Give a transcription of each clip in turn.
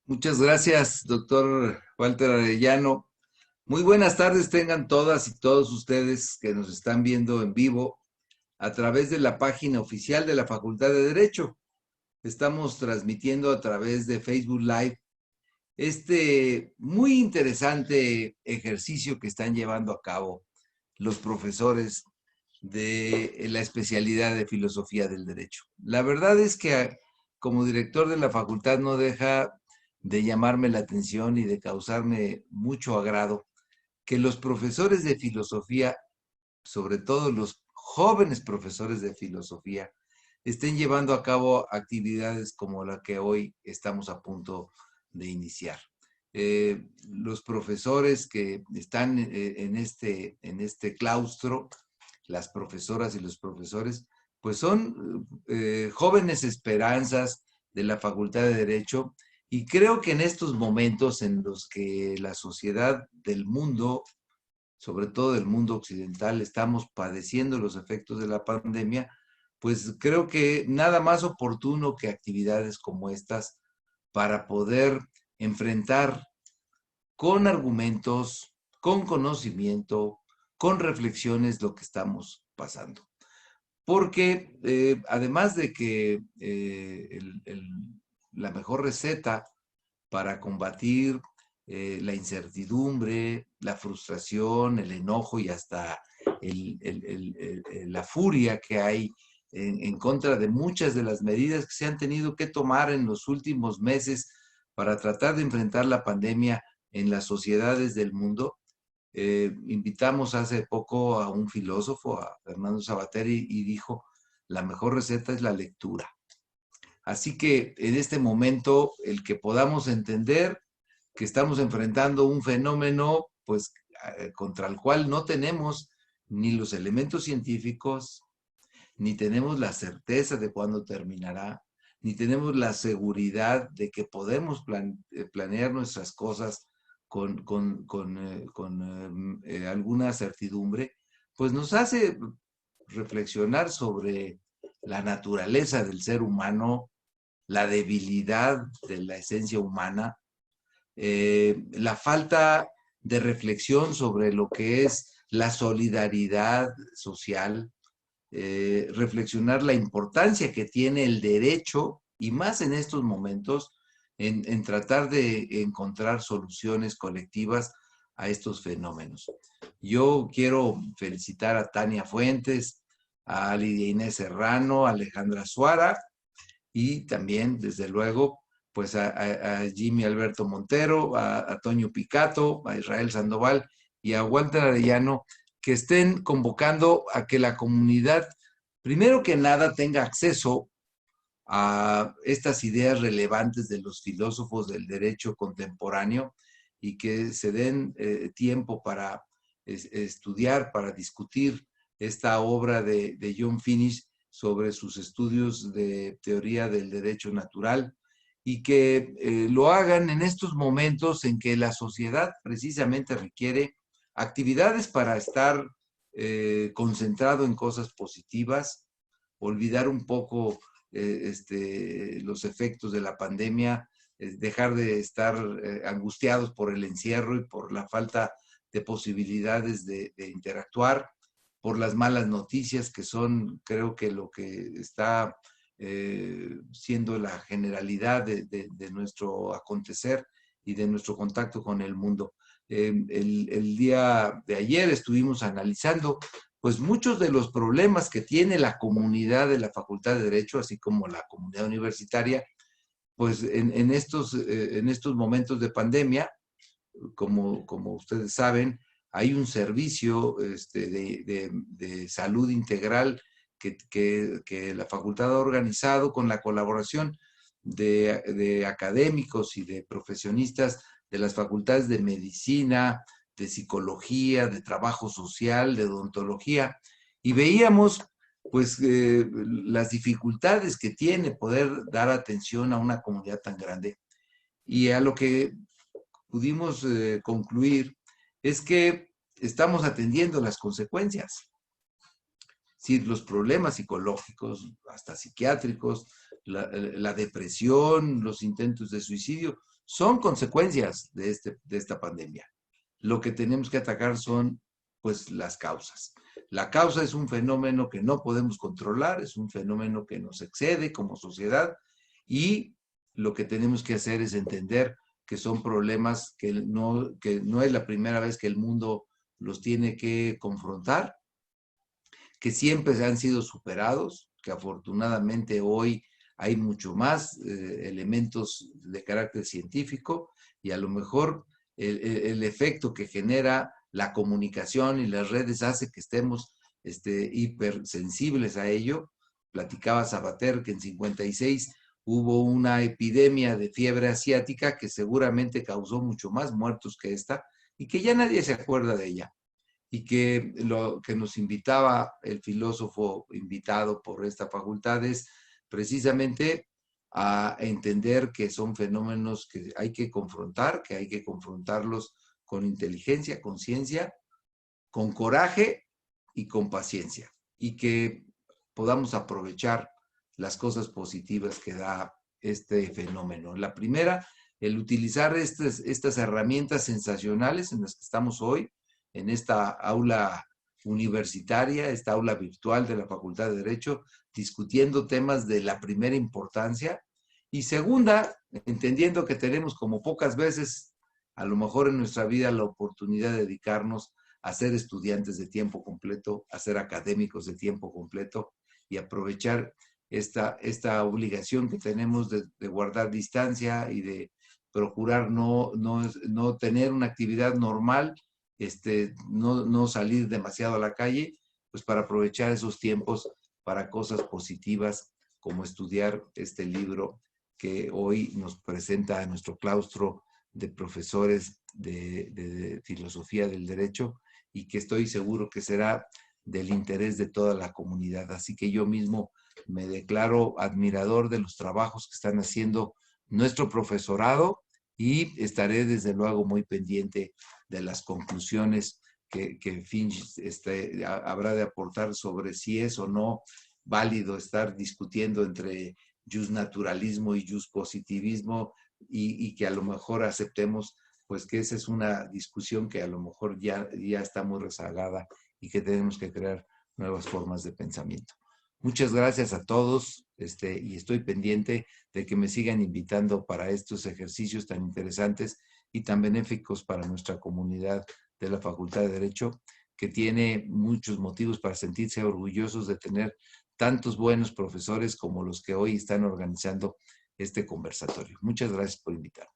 Muchas gracias, doctor Walter Arellano. Muy buenas tardes tengan todas y todos ustedes que nos están viendo en vivo a través de la página oficial de la Facultad de Derecho. Estamos transmitiendo a través de Facebook Live este muy interesante ejercicio que están llevando a cabo los profesores de la especialidad de Filosofía del Derecho. La verdad es que como director de la facultad no deja de llamarme la atención y de causarme mucho agrado que los profesores de filosofía, sobre todo los jóvenes profesores de filosofía, estén llevando a cabo actividades como la que hoy estamos a punto de iniciar. Los profesores que están en este claustro, las profesoras y los profesores, pues son jóvenes esperanzas de la Facultad de Derecho, y creo que en estos momentos en los que la sociedad del mundo, sobre todo del mundo occidental, estamos padeciendo los efectos de la pandemia, pues creo que nada más oportuno que actividades como estas para poder enfrentar con argumentos, con conocimiento, con reflexiones lo que estamos pasando. Porque además de que la mejor receta para combatir la incertidumbre, la frustración, el enojo y hasta la furia que hay en contra de muchas de las medidas que se han tenido que tomar en los últimos meses para tratar de enfrentar la pandemia en las sociedades del mundo. Invitamos hace poco a un filósofo, a Fernando Sabater, y dijo, la mejor receta es la lectura. Así que en este momento, el que podamos entender que estamos enfrentando un fenómeno, pues, contra el cual no tenemos ni los elementos científicos, ni tenemos la certeza de cuándo terminará, ni tenemos la seguridad de que podemos planear nuestras cosas con alguna certidumbre, pues nos hace reflexionar sobre la naturaleza del ser humano, la debilidad de la esencia humana, la falta de reflexión sobre lo que es la solidaridad social, reflexionar la importancia que tiene el derecho, y más en estos momentos, en tratar de encontrar soluciones colectivas a estos fenómenos. Yo quiero felicitar a Tania Fuentes, a Lidia Inés Serrano, a Alejandra Suara, y también, desde luego, pues a Jimmy Alberto Montero, a Toño Picato, a Israel Sandoval y a Walter Arellano, que estén convocando a que la comunidad, primero que nada, tenga acceso a estas ideas relevantes de los filósofos del derecho contemporáneo, y que se den tiempo para estudiar, para discutir esta obra de John Finnish sobre sus estudios de teoría del derecho natural, y que lo hagan en estos momentos en que la sociedad precisamente requiere actividades para estar concentrado en cosas positivas, olvidar un poco los efectos de la pandemia, dejar de estar angustiados por el encierro y por la falta de posibilidades de interactuar, por las malas noticias que son, creo que lo que está siendo la generalidad de nuestro acontecer y de nuestro contacto con el mundo. El día de ayer estuvimos analizando pues muchos de los problemas que tiene la comunidad de la Facultad de Derecho, así como la comunidad universitaria, pues en estos momentos de pandemia. Como ustedes saben, hay un servicio de salud integral que la facultad ha organizado con la colaboración de académicos y de profesionistas de las facultades de medicina, de psicología, de trabajo social, de odontología, y veíamos pues las dificultades que tiene poder dar atención a una comunidad tan grande. Y a lo que pudimos concluir es que estamos atendiendo las consecuencias. Es decir, los problemas psicológicos, hasta psiquiátricos, la depresión, los intentos de suicidio, son consecuencias de esta pandemia. Lo que tenemos que atacar son, pues, las causas. La causa es un fenómeno que no podemos controlar, es un fenómeno que nos excede como sociedad, y lo que tenemos que hacer es entender que son problemas que no es la primera vez que el mundo los tiene que confrontar, que siempre han sido superados, que afortunadamente hoy hay mucho más elementos de carácter científico, y a lo mejor el efecto que genera la comunicación y las redes hace que estemos hipersensibles a ello. Platicaba Sabater que en 56 hubo una epidemia de fiebre asiática que seguramente causó mucho más muertos que esta, y que ya nadie se acuerda de ella, y que lo que nos invitaba el filósofo invitado por esta facultad es precisamente a entender que son fenómenos que hay que confrontar, que hay que confrontarlos con inteligencia, con ciencia, con coraje y con paciencia, y que podamos aprovechar las cosas positivas que da este fenómeno. La primera, el utilizar estas herramientas sensacionales en las que estamos hoy, en esta aula universitaria, esta aula virtual de la Facultad de Derecho, discutiendo temas de la primera importancia. Y segunda, entendiendo que tenemos como pocas veces, a lo mejor en nuestra vida, la oportunidad de dedicarnos a ser estudiantes de tiempo completo, a ser académicos de tiempo completo, y aprovechar esta obligación que tenemos de guardar distancia y de procurar no tener una actividad normal, no salir demasiado a la calle, pues para aprovechar esos tiempos para cosas positivas, como estudiar este libro que hoy nos presenta a nuestro claustro de profesores de filosofía del derecho, y que estoy seguro que será del interés de toda la comunidad. Así que yo mismo me declaro admirador de los trabajos que están haciendo nuestro profesorado, y estaré desde luego muy pendiente de las conclusiones que Finch habrá de aportar sobre si es o no válido estar discutiendo entre justnaturalismo y justpositivismo, y que a lo mejor aceptemos pues que esa es una discusión que a lo mejor ya está muy rezagada, y que tenemos que crear nuevas formas de pensamiento. Muchas gracias a todos, y estoy pendiente de que me sigan invitando para estos ejercicios tan interesantes y tan benéficos para nuestra comunidad de la Facultad de Derecho, que tiene muchos motivos para sentirse orgullosos de tener tantos buenos profesores como los que hoy están organizando este conversatorio. Muchas gracias por invitarme.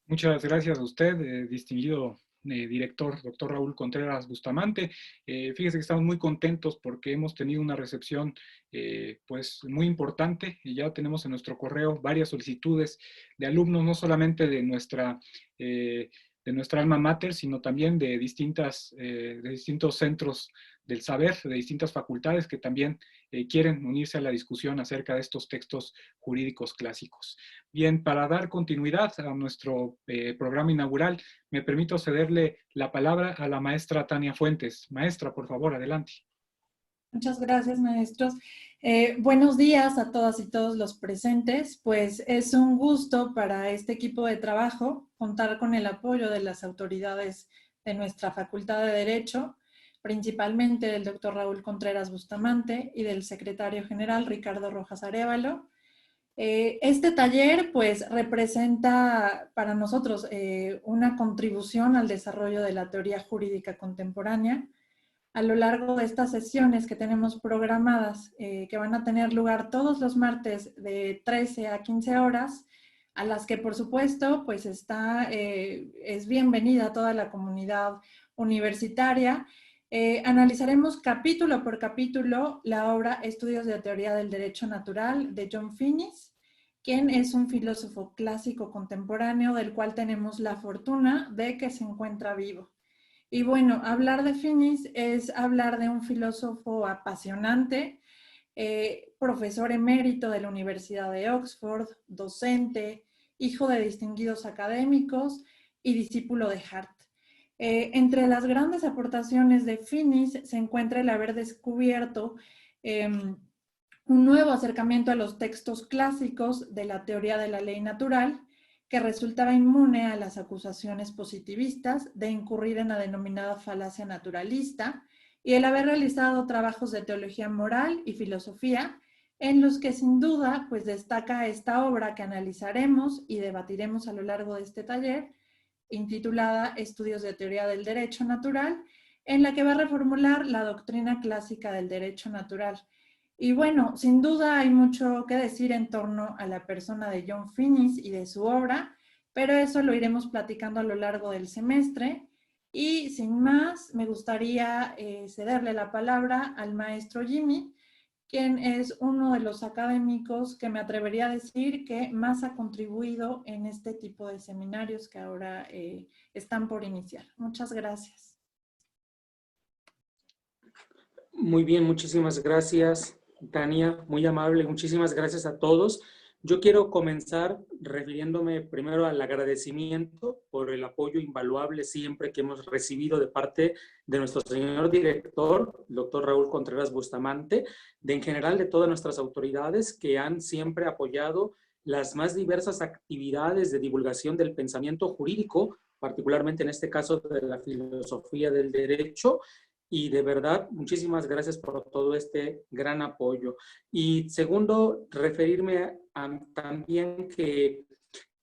Muchas gracias a usted, distinguido director, doctor Raúl Contreras Bustamante. Fíjese que estamos muy contentos porque hemos tenido una recepción pues muy importante, y ya tenemos en nuestro correo varias solicitudes de alumnos, no solamente de nuestra alma mater, sino también de distintos centros del saber, de distintas facultades que también quieren unirse a la discusión acerca de estos textos jurídicos clásicos. Bien, para dar continuidad a nuestro programa inaugural, me permito cederle la palabra a la maestra Tania Fuentes. Maestra, por favor, adelante. Muchas gracias, maestros. Buenos días a todas y todos los presentes. Pues es un gusto para este equipo de trabajo contar con el apoyo de las autoridades de nuestra Facultad de Derecho, principalmente del doctor Raúl Contreras Bustamante y del secretario general Ricardo Rojas Arévalo. Este taller pues representa para nosotros una contribución al desarrollo de la teoría jurídica contemporánea. A lo largo de estas sesiones que tenemos programadas, que van a tener lugar todos los martes de 13 a 15 horas, a las que por supuesto pues es bienvenida toda la comunidad universitaria. Analizaremos capítulo por capítulo la obra Estudios de Teoría del Derecho Natural de John Finnis, quien es un filósofo clásico contemporáneo del cual tenemos la fortuna de que se encuentra vivo. Y bueno, hablar de Finnis es hablar de un filósofo apasionante, profesor emérito de la Universidad de Oxford, docente, hijo de distinguidos académicos y discípulo de Hart. Entre las grandes aportaciones de Finnis se encuentra el haber descubierto un nuevo acercamiento a los textos clásicos de la teoría de la ley natural, que resultaba inmune a las acusaciones positivistas de incurrir en la denominada falacia naturalista, y el haber realizado trabajos de teología moral y filosofía, en los que sin duda pues destaca esta obra que analizaremos y debatiremos a lo largo de este taller, intitulada Estudios de Teoría del Derecho Natural, en la que va a reformular la doctrina clásica del derecho natural. Y bueno, sin duda hay mucho que decir en torno a la persona de John Finnis y de su obra, pero eso lo iremos platicando a lo largo del semestre. Y sin más, me gustaría cederle la palabra al maestro Jimmy, quien es uno de los académicos que me atrevería a decir que más ha contribuido en este tipo de seminarios que ahora están por iniciar. Muchas gracias. Muy bien, muchísimas gracias, Tania, muy amable, muchísimas gracias a todos. Yo quiero comenzar refiriéndome primero al agradecimiento por el apoyo invaluable siempre que hemos recibido de parte de nuestro señor director, el doctor Raúl Contreras Bustamante, de en general de todas nuestras autoridades que han siempre apoyado las más diversas actividades de divulgación del pensamiento jurídico, particularmente en este caso de la filosofía del derecho. Y de verdad, muchísimas gracias por todo este gran apoyo. Y segundo, referirme a también que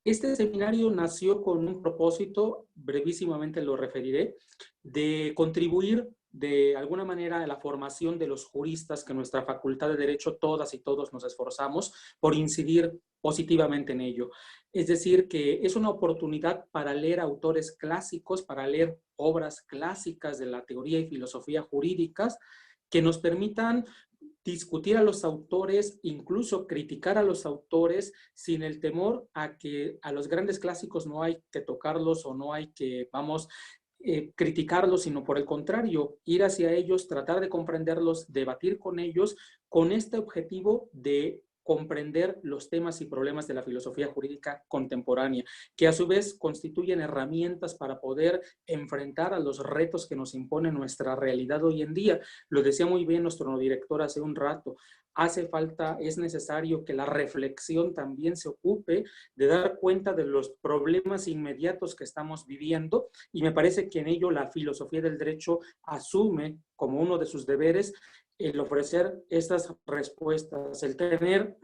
este seminario nació con un propósito, brevísimamente lo referiré, de contribuir de alguna manera a la formación de los juristas que nuestra Facultad de Derecho, todas y todos nos esforzamos por incidir positivamente en ello. Es decir, que es una oportunidad para leer autores clásicos, para leer obras clásicas de la teoría y filosofía jurídicas que nos permitan discutir a los autores, incluso criticar a los autores sin el temor a que a los grandes clásicos no hay que tocarlos o no hay que, criticarlos, sino por el contrario, ir hacia ellos, tratar de comprenderlos, debatir con ellos, con este objetivo de comprender los temas y problemas de la filosofía jurídica contemporánea, que a su vez constituyen herramientas para poder enfrentar a los retos que nos impone nuestra realidad hoy en día. Lo decía muy bien nuestro director hace un rato, hace falta, es necesario que la reflexión también se ocupe de dar cuenta de los problemas inmediatos que estamos viviendo, y me parece que en ello la filosofía del derecho asume como uno de sus deberes el ofrecer estas respuestas, el tener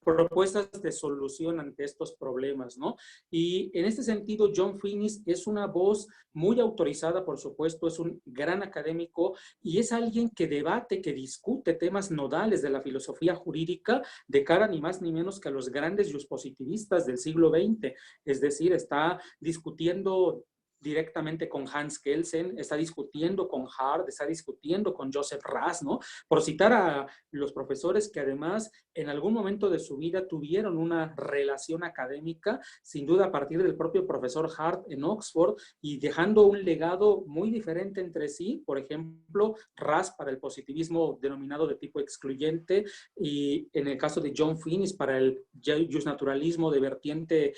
propuestas de solución ante estos problemas, ¿no? Y en este sentido, John Finnis es una voz muy autorizada, por supuesto, es un gran académico y es alguien que debate, que discute temas nodales de la filosofía jurídica de cara ni más ni menos que a los grandes positivistas del siglo XX. Es decir, está discutiendo directamente con Hans Kelsen, está discutiendo con Hart, está discutiendo con Joseph Raz, ¿no? Por citar a los profesores que además en algún momento de su vida tuvieron una relación académica, sin duda a partir del propio profesor Hart en Oxford, y dejando un legado muy diferente entre sí. Por ejemplo, Raz para el positivismo denominado de tipo excluyente, y en el caso de John Finnis para el justnaturalismo de vertiente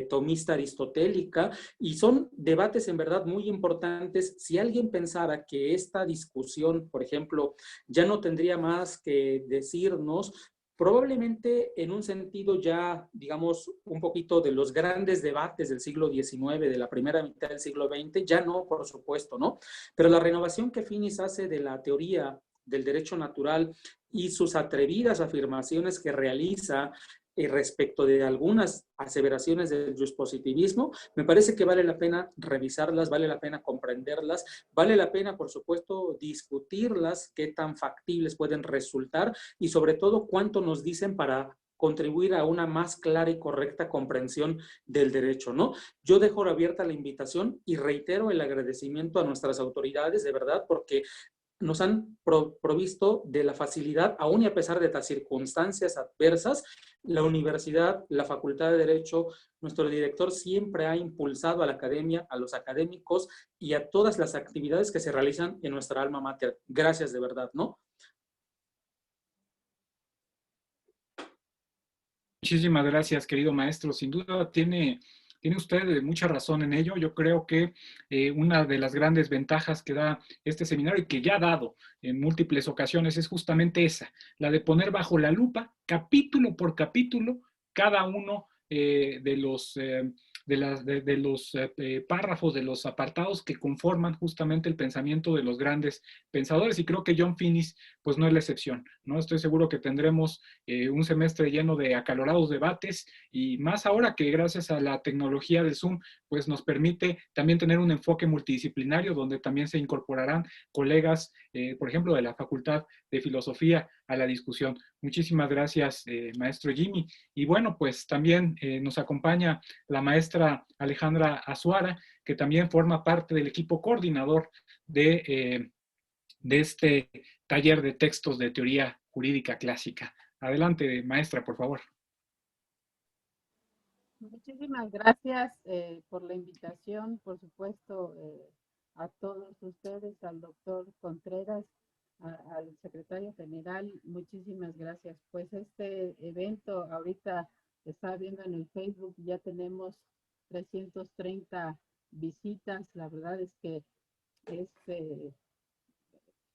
tomista aristotélica, y son debates en verdad muy importantes. Si alguien pensara que esta discusión, por ejemplo, ya no tendría más que decirnos, probablemente en un sentido ya, digamos, un poquito de los grandes debates del siglo XIX, de la primera mitad del siglo XX, ya no, por supuesto, ¿no? Pero la renovación que Finnis hace de la teoría del derecho natural y sus atrevidas afirmaciones que realiza respecto de algunas aseveraciones del positivismo, me parece que vale la pena revisarlas, vale la pena comprenderlas, vale la pena, por supuesto, discutirlas, qué tan factibles pueden resultar y sobre todo cuánto nos dicen para contribuir a una más clara y correcta comprensión del derecho, ¿no? Yo dejo abierta la invitación y reitero el agradecimiento a nuestras autoridades, de verdad, porque nos han provisto de la facilidad, aún y a pesar de las circunstancias adversas. La universidad, la Facultad de Derecho, nuestro director siempre ha impulsado a la academia, a los académicos y a todas las actividades que se realizan en nuestra alma mater. Gracias de verdad, ¿no? Muchísimas gracias, querido maestro. Sin duda tiene tiene usted mucha razón en ello. Yo creo que una de las grandes ventajas que da este seminario y que ya ha dado en múltiples ocasiones es justamente esa, la de poner bajo la lupa, capítulo por capítulo, cada uno de los párrafos, de los apartados que conforman justamente el pensamiento de los grandes pensadores, y creo que John Finnis pues no es la excepción, ¿no? Estoy seguro que tendremos un semestre lleno de acalorados debates, y más ahora que gracias a la tecnología del Zoom pues nos permite también tener un enfoque multidisciplinario donde también se incorporarán colegas, por ejemplo, de la Facultad de Filosofía a la discusión. Muchísimas gracias, maestro Jimmy. Y bueno, pues también nos acompaña la maestra Alejandra Azuara, que también forma parte del equipo coordinador de este taller de textos de teoría jurídica clásica. Adelante, maestra, por favor. Muchísimas gracias por la invitación, por supuesto, a todos ustedes, al doctor Contreras, al secretario general, muchísimas gracias. Pues este evento, ahorita estaba viendo en el Facebook, ya tenemos 330 visitas. La verdad es que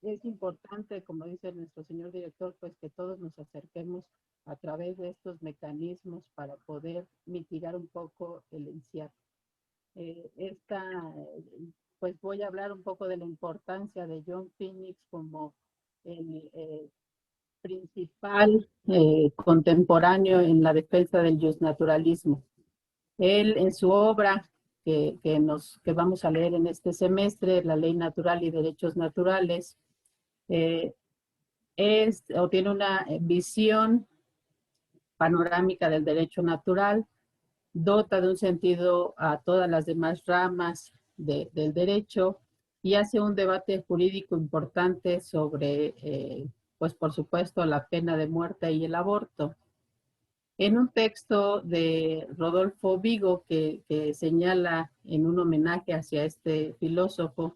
es importante, como dice nuestro señor director, pues que todos nos acerquemos a través de estos mecanismos para poder mitigar un poco el encierro. Pues voy a hablar un poco de la importancia de John Finnis como el principal contemporáneo en la defensa del justnaturalismo. Él, en su obra que vamos a leer en este semestre, La Ley Natural y Derechos Naturales, tiene una visión panorámica del derecho natural, dota de un sentido a todas las demás ramas del derecho y hace un debate jurídico importante sobre, pues por supuesto, la pena de muerte y el aborto. En un texto de Rodolfo Vigo que señala en un homenaje hacia este filósofo,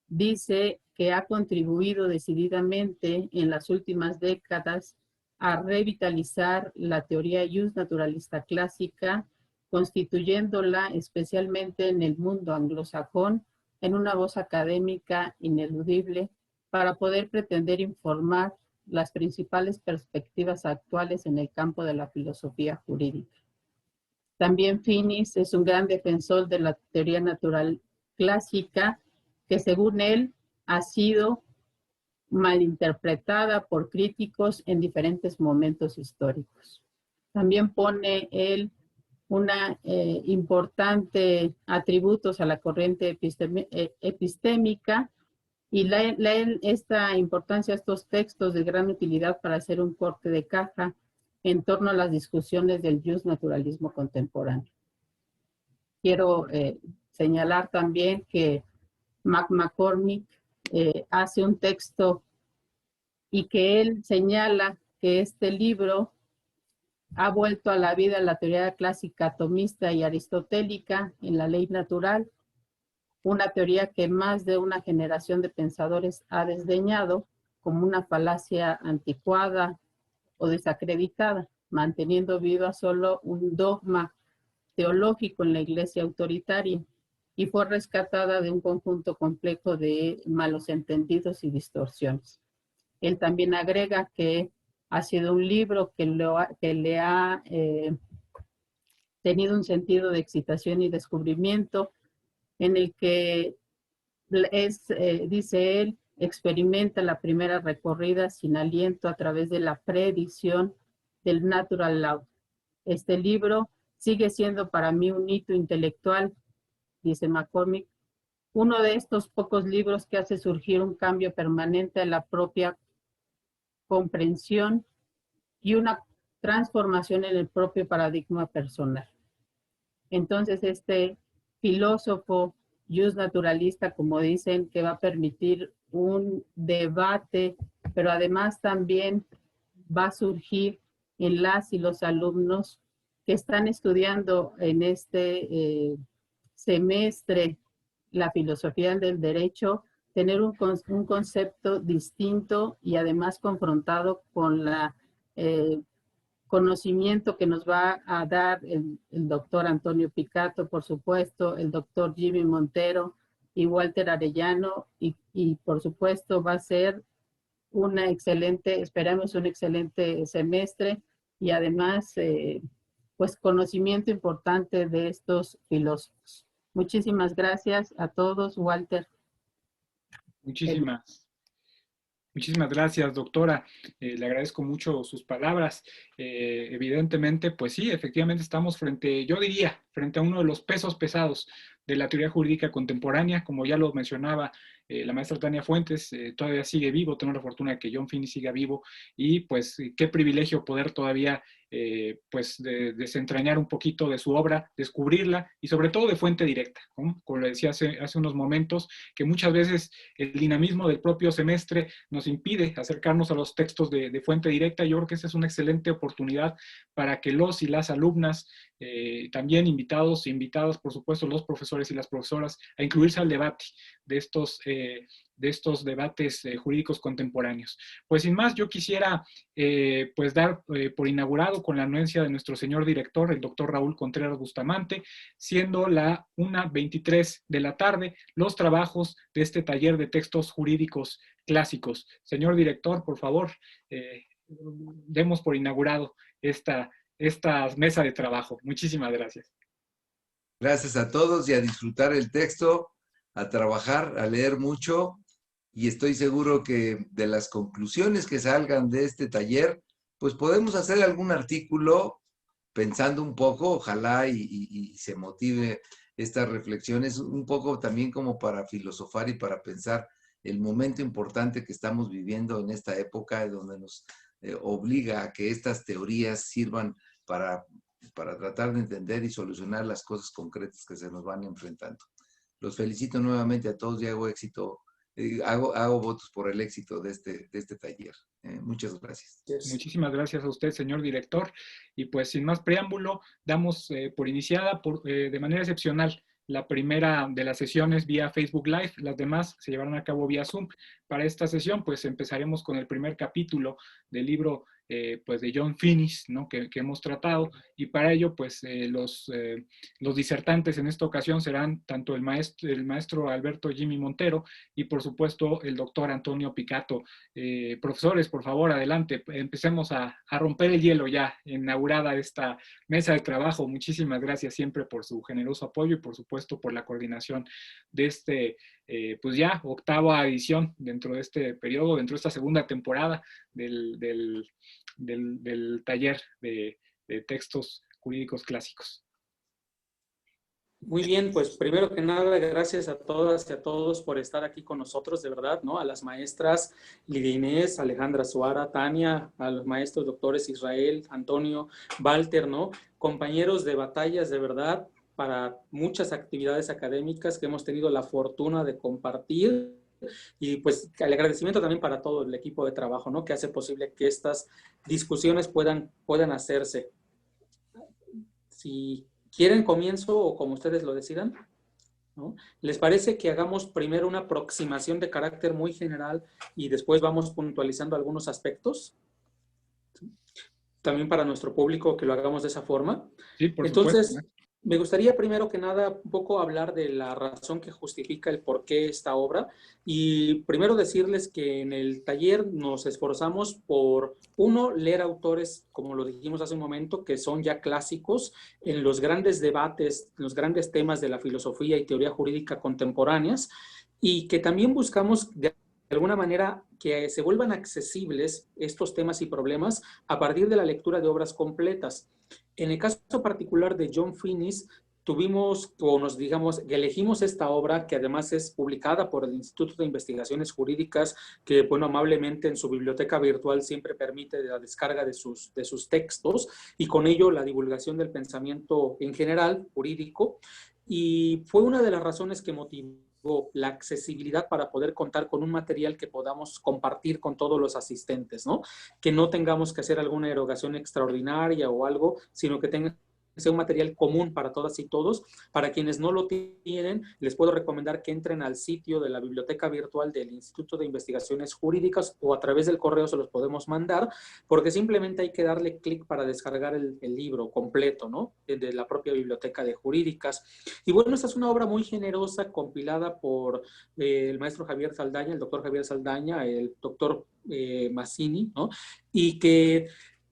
dice que ha contribuido decididamente en las últimas décadas a revitalizar la teoría justnaturalista clásica, constituyéndola especialmente en el mundo anglosajón en una voz académica ineludible para poder pretender informar las principales perspectivas actuales en el campo de la filosofía jurídica. También Finnis es un gran defensor de la teoría natural clásica, que según él ha sido malinterpretada por críticos en diferentes momentos históricos. También pone él una importante atributos a la corriente epistémica y esta importancia, estos textos de gran utilidad para hacer un corte de caja en torno a las discusiones del justnaturalismo contemporáneo. Quiero señalar también que McCormick hace un texto y que él señala que este libro ha vuelto a la vida la teoría clásica atomista y aristotélica en la ley natural, una teoría que más de una generación de pensadores ha desdeñado como una falacia anticuada o desacreditada, manteniendo viva solo un dogma teológico en la iglesia autoritaria, y fue rescatada de un conjunto complejo de malos entendidos y distorsiones. Él también agrega que ha sido un libro que le ha tenido un sentido de excitación y descubrimiento, en el que dice él, experimenta la primera recorrida sin aliento a través de la predicción del natural law. Este libro sigue siendo para mí un hito intelectual, dice McCormick, uno de estos pocos libros que hace surgir un cambio permanente en la propia comprensión y una transformación en el propio paradigma personal. Entonces, este filósofo justnaturalista, como dicen, que va a permitir un debate, pero además también va a surgir en las y los alumnos que están estudiando en este semestre la filosofía del derecho, tener un concepto distinto y además confrontado con la conocimiento que nos va a dar el doctor Antonio Picato, por supuesto, el doctor Jimmy Montero y Walter Arellano, y por supuesto va a ser esperamos un excelente semestre y además, pues conocimiento importante de estos filósofos. Muchísimas gracias a todos, Walter. Muchísimas gracias, doctora. Le agradezco mucho sus palabras. Evidentemente, pues sí, efectivamente estamos yo diría, frente a uno de los pesos pesados de la teoría jurídica contemporánea. Como ya lo mencionaba la maestra Tania Fuentes, todavía sigue vivo. Tengo la fortuna de que John Finnis siga vivo, y pues qué privilegio poder todavía pues desentrañar un poquito de su obra, descubrirla, y sobre todo de fuente directa, ¿no? Como le decía hace unos momentos, que muchas veces el dinamismo del propio semestre nos impide acercarnos a los textos de fuente directa. Yo creo que esa es una excelente oportunidad para que los y las alumnas, también invitados e invitadas, por supuesto, los profesores y las profesoras, a incluirse al debate de estos debates jurídicos contemporáneos. Pues sin más, yo quisiera pues dar por inaugurado, con la anuencia de nuestro señor director, el doctor Raúl Contreras Bustamante, siendo la 1:23 de la tarde, los trabajos de este taller de textos jurídicos clásicos. Señor director, por favor, demos por inaugurado esta mesa de trabajo. Muchísimas gracias. Gracias a todos, y a disfrutar el texto, a trabajar, a leer mucho, y estoy seguro que de las conclusiones que salgan de este taller, pues podemos hacer algún artículo pensando un poco, ojalá y se motive estas reflexiones, un poco también como para filosofar y para pensar el momento importante que estamos viviendo en esta época, donde nos obliga a que estas teorías sirvan para tratar de entender y solucionar las cosas concretas que se nos van enfrentando. Los felicito nuevamente a todos y hago votos por el éxito de este taller. Muchas gracias. Muchísimas gracias a usted, señor director. Y pues sin más preámbulo, damos por iniciada de manera excepcional la primera de las sesiones vía Facebook Live. Las demás se llevarán a cabo vía Zoom. Para esta sesión, pues empezaremos con el primer capítulo del libro pues de John Finnis, ¿no? que hemos tratado, y para ello pues los disertantes en esta ocasión serán tanto el maestro Alberto Jimmy Montero y por supuesto el doctor Antonio Picato. Profesores, por favor, adelante, empecemos a romper el hielo ya, inaugurada esta mesa de trabajo. Muchísimas gracias siempre por su generoso apoyo y por supuesto por la coordinación de pues ya octava edición dentro de este periodo, dentro de esta segunda temporada del taller de textos jurídicos clásicos. Muy bien, pues primero que nada, gracias a todas y a todos por estar aquí con nosotros, de verdad, ¿no? A las maestras Lidia Inés, Alejandra Suara, Tania, a los maestros doctores Israel, Antonio, Walter, ¿no? Compañeros de batallas, de verdad, para muchas actividades académicas que hemos tenido la fortuna de compartir, y pues el agradecimiento también para todo el equipo de trabajo, ¿no? Que hace posible que estas discusiones puedan hacerse. Si quieren, comienzo o como ustedes lo decidan, ¿no? ¿Les parece que hagamos primero una aproximación de carácter muy general y después vamos puntualizando algunos aspectos? También para nuestro público que lo hagamos de esa forma. Sí, por Entonces, supuesto. Me gustaría primero que nada un poco hablar de la razón que justifica el por qué esta obra, y primero decirles que en el taller nos esforzamos por, uno, leer autores, como lo dijimos hace un momento, que son ya clásicos en los grandes debates, los grandes temas de la filosofía y teoría jurídica contemporáneas, y que también buscamos de alguna manera que se vuelvan accesibles estos temas y problemas a partir de la lectura de obras completas. En el caso particular de John Finnis, elegimos esta obra, que además es publicada por el Instituto de Investigaciones Jurídicas, que, bueno, amablemente en su biblioteca virtual siempre permite la descarga de sus textos, y con ello la divulgación del pensamiento en general jurídico, y fue una de las razones que motivó la accesibilidad para poder contar con un material que podamos compartir con todos los asistentes, ¿no? Que no tengamos que hacer alguna erogación extraordinaria o algo, sino que tenga sea un material común para todas y todos. Para quienes no lo tienen, les puedo recomendar que entren al sitio de la biblioteca virtual del Instituto de Investigaciones Jurídicas o a través del correo se los podemos mandar, porque simplemente hay que darle clic para descargar el libro completo, ¿no? De la propia biblioteca de Jurídicas. Y bueno, esta es una obra muy generosa compilada por el maestro Javier Saldaña, el doctor Javier Saldaña, el doctor Mazzini, ¿no? Y que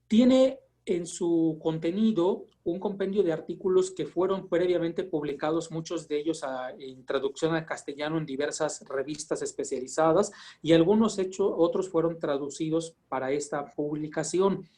tiene en su contenido un compendio de artículos que fueron previamente publicados, muchos de ellos en traducción al castellano en diversas revistas especializadas, y algunos otros fueron traducidos para esta publicación.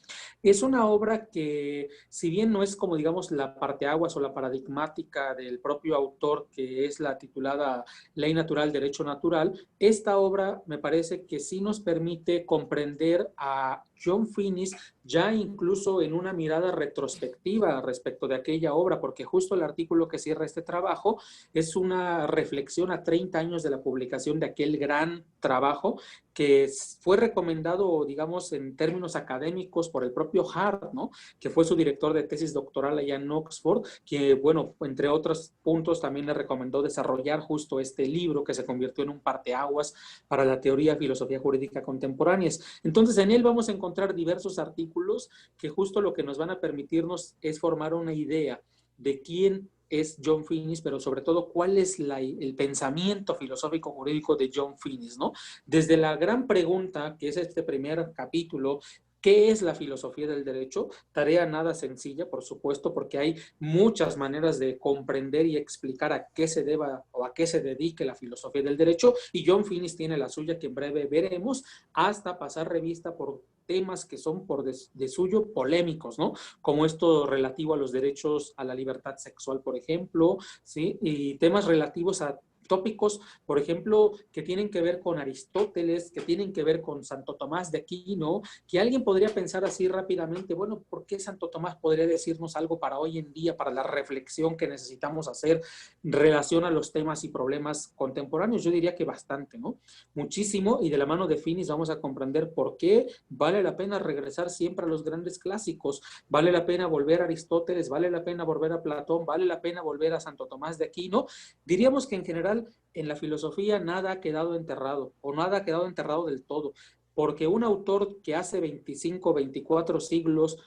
Es una obra que, si bien no es como, digamos, la parteaguas o la paradigmática del propio autor, que es la titulada Ley Natural, Derecho Natural, esta obra me parece que sí nos permite comprender a John Finnis ya incluso en una mirada retrospectiva respecto de aquella obra, porque justo el artículo que cierra este trabajo es una reflexión a 30 años de la publicación de aquel gran trabajo que fue recomendado, digamos, en términos académicos por el propio Hart, ¿no? Que fue su director de tesis doctoral allá en Oxford, que, bueno, entre otros puntos también le recomendó desarrollar justo este libro que se convirtió en un parteaguas para la teoría de filosofía jurídica contemporáneas. Entonces, en él vamos a encontrar diversos artículos que justo lo que nos van a permitirnos es formar una idea de quién es John Finnis, pero sobre todo cuál es el pensamiento filosófico jurídico de John Finnis, ¿no? Desde la gran pregunta, que es este primer capítulo, ¿qué es la filosofía del derecho? Tarea nada sencilla, por supuesto, porque hay muchas maneras de comprender y explicar a qué se deba o a qué se dedique la filosofía del derecho, y John Finnis tiene la suya que en breve veremos, hasta pasar revista por temas que son por de suyo polémicos, ¿no? Como esto relativo a los derechos a la libertad sexual, por ejemplo, ¿sí? Y temas relativos a tópicos, por ejemplo, que tienen que ver con Aristóteles, que tienen que ver con Santo Tomás de Aquino, que alguien podría pensar así rápidamente, bueno, ¿por qué Santo Tomás podría decirnos algo para hoy en día, para la reflexión que necesitamos hacer en relación a los temas y problemas contemporáneos? Yo diría que bastante, ¿no? Muchísimo, y de la mano de Finnis vamos a comprender por qué vale la pena regresar siempre a los grandes clásicos, vale la pena volver a Aristóteles, vale la pena volver a Platón, vale la pena volver a Santo Tomás de Aquino. Diríamos que en general en la filosofía nada ha quedado enterrado, o nada ha quedado enterrado del todo, porque un autor que hace 25, 24 siglos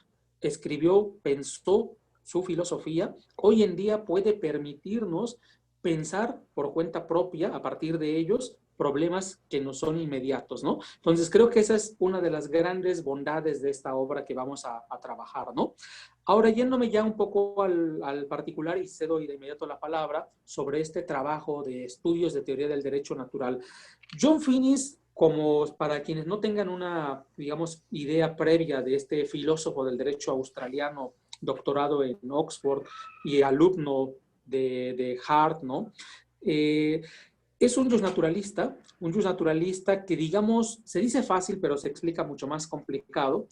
escribió, pensó su filosofía, hoy en día puede permitirnos pensar por cuenta propia, a partir de ellos, problemas que no son inmediatos, ¿no? Entonces creo que esa es una de las grandes bondades de esta obra que vamos a trabajar, ¿no? Ahora, yéndome ya un poco al particular, y cedo de inmediato la palabra sobre este trabajo de estudios de teoría del derecho natural. John Finnis, como para quienes no tengan una, digamos, idea previa de este filósofo del derecho australiano, doctorado en Oxford y alumno de Hart, ¿no? Es un justnaturalista que, digamos, se dice fácil, pero se explica mucho más complicado.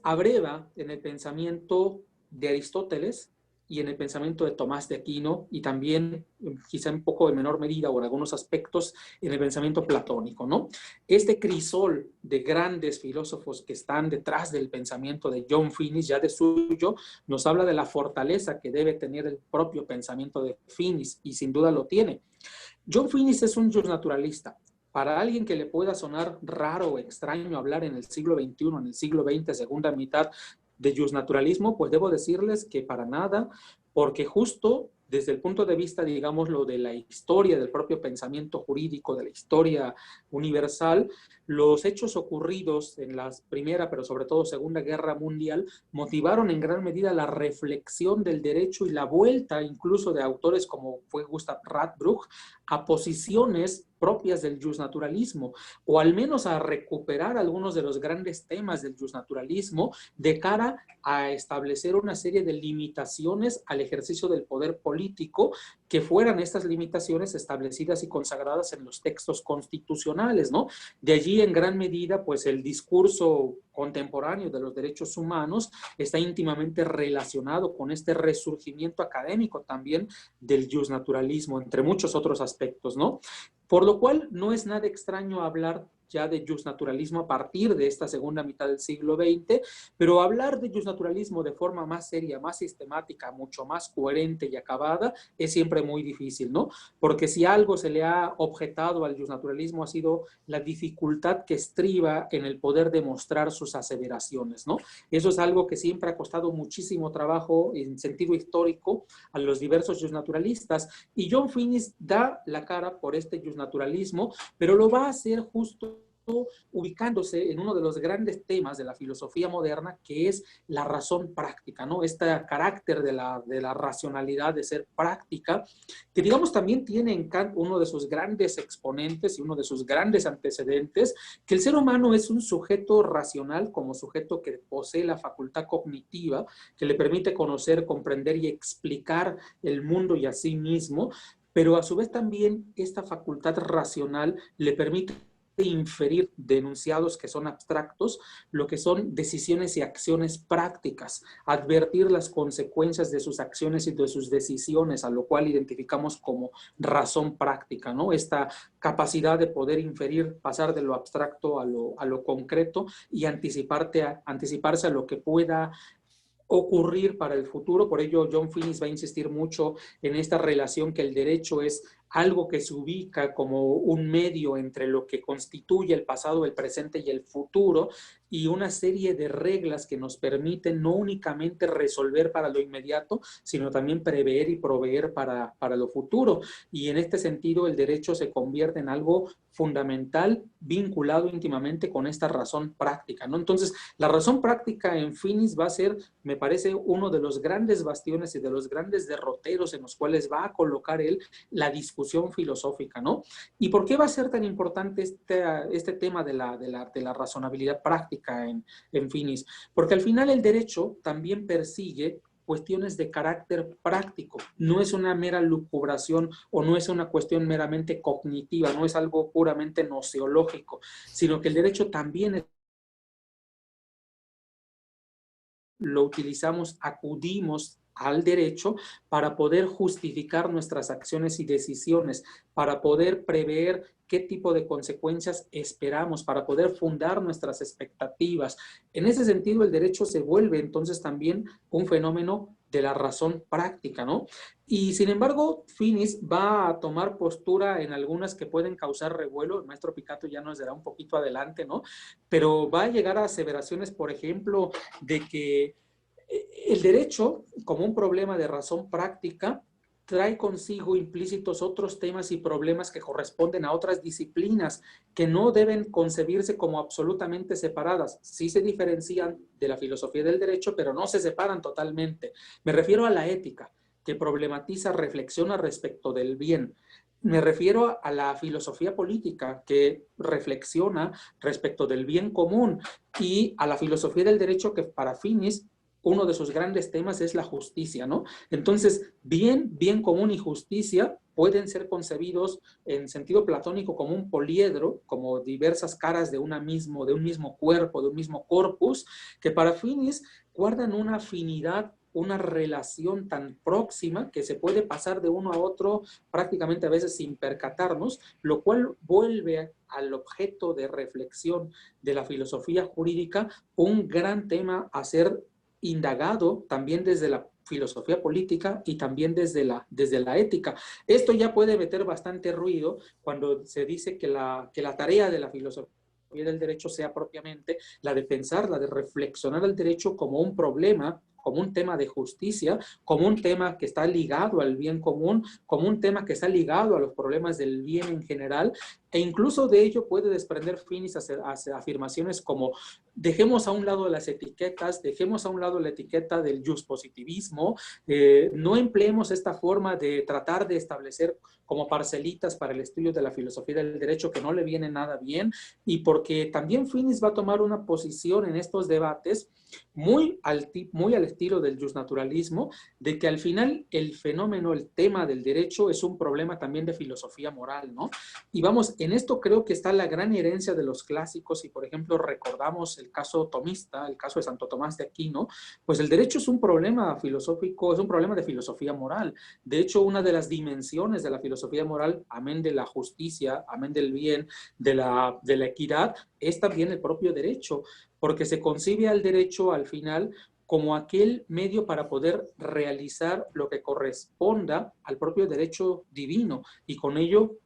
Abreva en el pensamiento de Aristóteles y en el pensamiento de Tomás de Aquino, y también, quizá un poco de menor medida o en algunos aspectos, en el pensamiento platónico, ¿no? Este crisol de grandes filósofos que están detrás del pensamiento de John Finnis, ya de suyo, nos habla de la fortaleza que debe tener el propio pensamiento de Finnis, y sin duda lo tiene. John Finnis es un justnaturalista. Para alguien que le pueda sonar raro o extraño hablar en el siglo XXI, en el siglo XX, segunda mitad, de justnaturalismo, pues debo decirles que para nada, porque justo desde el punto de vista, digámoslo, de la historia del propio pensamiento jurídico, de la historia universal, los hechos ocurridos en la Primera, pero sobre todo Segunda Guerra Mundial, motivaron en gran medida la reflexión del derecho y la vuelta incluso de autores como fue Gustav Radbruch a posiciones propias del justnaturalismo, o al menos a recuperar algunos de los grandes temas del justnaturalismo de cara a establecer una serie de limitaciones al ejercicio del poder político, que fueran estas limitaciones establecidas y consagradas en los textos constitucionales, ¿no? De allí, en gran medida, pues el discurso contemporáneo de los derechos humanos está íntimamente relacionado con este resurgimiento académico también del justnaturalismo, entre muchos otros aspectos, ¿no? Por lo cual, no es nada extraño hablar ya de justnaturalismo a partir de esta segunda mitad del siglo XX, pero hablar de justnaturalismo de forma más seria, más sistemática, mucho más coherente y acabada, es siempre muy difícil, ¿no? Porque si algo se le ha objetado al justnaturalismo ha sido la dificultad que estriba en el poder demostrar sus aseveraciones, ¿no? Eso es algo que siempre ha costado muchísimo trabajo en sentido histórico a los diversos justnaturalistas, y John Finnis da la cara por este justnaturalismo, pero lo va a hacer justo ubicándose en uno de los grandes temas de la filosofía moderna, que es la razón práctica, ¿no? Este carácter de la racionalidad, de ser práctica, que digamos también tiene en Kant uno de sus grandes exponentes y uno de sus grandes antecedentes, que el ser humano es un sujeto racional como sujeto que posee la facultad cognitiva, que le permite conocer, comprender y explicar el mundo y a sí mismo, pero a su vez también esta facultad racional le permite inferir de enunciados que son abstractos, lo que son decisiones y acciones prácticas, advertir las consecuencias de sus acciones y de sus decisiones, a lo cual identificamos como razón práctica, ¿no? Esta capacidad de poder inferir, pasar de lo abstracto a lo concreto y anticiparse a lo que pueda ocurrir para el futuro. Por ello, John Finnis va a insistir mucho en esta relación que el derecho es algo que se ubica como un medio entre lo que constituye el pasado, el presente y el futuro, y una serie de reglas que nos permiten no únicamente resolver para lo inmediato, sino también prever y proveer para lo futuro. Y en este sentido, el derecho se convierte en algo fundamental, vinculado íntimamente con esta razón práctica, ¿no? Entonces, la razón práctica en Finnis va a ser, me parece, uno de los grandes bastiones y de los grandes derroteros en los cuales va a colocar él la discusión filosófica, ¿no? ¿Y por qué va a ser tan importante este tema de la razonabilidad práctica en Finnis? Porque al final el derecho también persigue cuestiones de carácter práctico, no es una mera lucubración o no es una cuestión meramente cognitiva, no es algo puramente noceológico, sino que el derecho también lo utilizamos, acudimos al derecho para poder justificar nuestras acciones y decisiones, para poder prever qué tipo de consecuencias esperamos, para poder fundar nuestras expectativas. En ese sentido, el derecho se vuelve entonces también un fenómeno de la razón práctica, ¿no? Y sin embargo, Finnis va a tomar postura en algunas que pueden causar revuelo. El maestro Picato ya nos dará un poquito adelante, ¿no? Pero va a llegar a aseveraciones, por ejemplo, de que el derecho, como un problema de razón práctica, trae consigo implícitos otros temas y problemas que corresponden a otras disciplinas que no deben concebirse como absolutamente separadas. Sí se diferencian de la filosofía del derecho, pero no se separan totalmente. Me refiero a la ética, que problematiza, reflexiona respecto del bien. Me refiero a la filosofía política, que reflexiona respecto del bien común, y a la filosofía del derecho, que para Finnis uno de sus grandes temas es la justicia, ¿no? Entonces, bien común y justicia pueden ser concebidos en sentido platónico como un poliedro, como diversas caras de un mismo cuerpo, de un mismo corpus, que para Finnis guardan una afinidad, una relación tan próxima que se puede pasar de uno a otro prácticamente a veces sin percatarnos, lo cual vuelve al objeto de reflexión de la filosofía jurídica un gran tema a ser indagado también desde la filosofía política y también desde la ética. Esto ya puede meter bastante ruido cuando se dice que la tarea de la filosofía del derecho sea propiamente la de pensar, la de reflexionar el derecho como un problema, como un tema de justicia, como un tema que está ligado al bien común, como un tema que está ligado a los problemas del bien en general, e incluso de ello puede desprender Finnis hacia afirmaciones como: dejemos a un lado las etiquetas, dejemos a un lado la etiqueta del justpositivismo, no empleemos esta forma de tratar de establecer como parcelitas para el estudio de la filosofía del derecho, que no le viene nada bien, y porque también Finnis va a tomar una posición en estos debates muy al estilo del justnaturalismo, de que al final el fenómeno, el tema del derecho es un problema también de filosofía moral, ¿no? Y vamos, en esto creo que está la gran herencia de los clásicos y, por ejemplo, recordamos el caso tomista, el caso de Santo Tomás de Aquino, pues el derecho es un problema filosófico, es un problema de filosofía moral. De hecho, una de las dimensiones de la filosofía moral, amén de la justicia, amén del bien, de la equidad, es también el propio derecho, porque se concibe al derecho al final como aquel medio para poder realizar lo que corresponda al propio derecho divino y con ello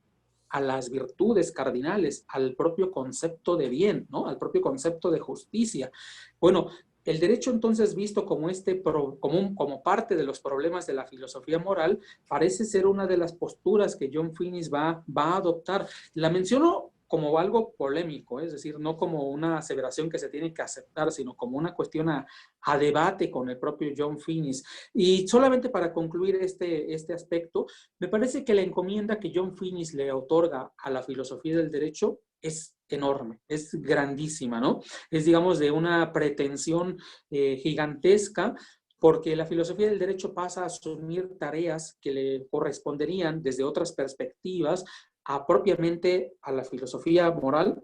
a las virtudes cardinales, al propio concepto de bien, ¿no? Al propio concepto de justicia. Bueno, el derecho entonces visto como, como parte de los problemas de la filosofía moral, parece ser una de las posturas que John Finnis va a adoptar. La menciono como algo polémico, es decir, no como una aseveración que se tiene que aceptar, sino como una cuestión a debate con el propio John Finnis. Y solamente para concluir este aspecto, me parece que la encomienda que John Finnis le otorga a la filosofía del derecho es enorme, es grandísima, ¿no? Es, digamos, de una pretensión gigantesca, porque la filosofía del derecho pasa a asumir tareas que le corresponderían desde otras perspectivas propiamente a la filosofía moral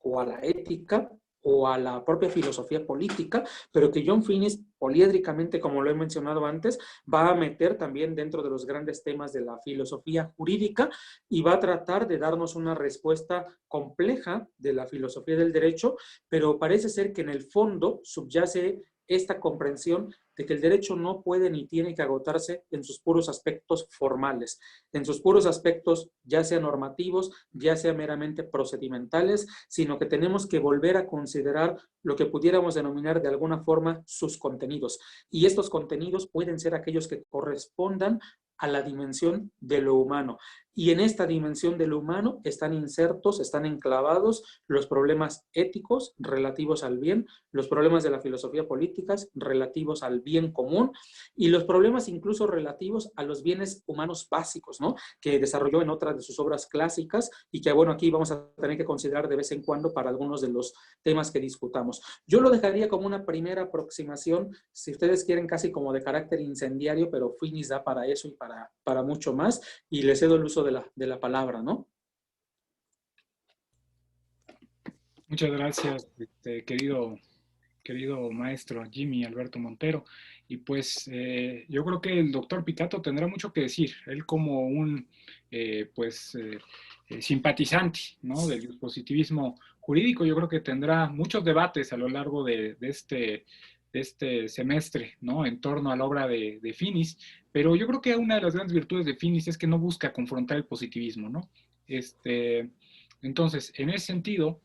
o a la ética o a la propia filosofía política, pero que John Finnis, poliédricamente, como lo he mencionado antes, va a meter también dentro de los grandes temas de la filosofía jurídica y va a tratar de darnos una respuesta compleja de la filosofía del derecho, pero parece ser que en el fondo subyace esta comprensión de que el derecho no puede ni tiene que agotarse en sus puros aspectos formales, en sus puros aspectos ya sea normativos, ya sea meramente procedimentales, sino que tenemos que volver a considerar lo que pudiéramos denominar de alguna forma sus contenidos. Y estos contenidos pueden ser aquellos que correspondan a la dimensión de lo humano. Y en esta dimensión de lo humano están insertos, están enclavados los problemas éticos relativos al bien, los problemas de la filosofía política relativos al bien común y los problemas incluso relativos a los bienes humanos básicos, ¿no? Que desarrolló en otras de sus obras clásicas y que, bueno, aquí vamos a tener que considerar de vez en cuando para algunos de los temas que discutamos. Yo lo dejaría como una primera aproximación, si ustedes quieren, casi como de carácter incendiario, pero Finnis da para eso y para mucho más, y les cedo el uso de la palabra, ¿no? Muchas gracias, querido maestro Jimmy Alberto Montero. Y pues yo creo que el doctor Picato tendrá mucho que decir. Él como un simpatizante, ¿no?, del dispositivismo jurídico, yo creo que tendrá muchos debates a lo largo de este semestre, ¿no?, en torno a la obra de Finnis. Pero yo creo que una de las grandes virtudes de Finnis es que no busca confrontar el positivismo, ¿no? Entonces, en ese sentido,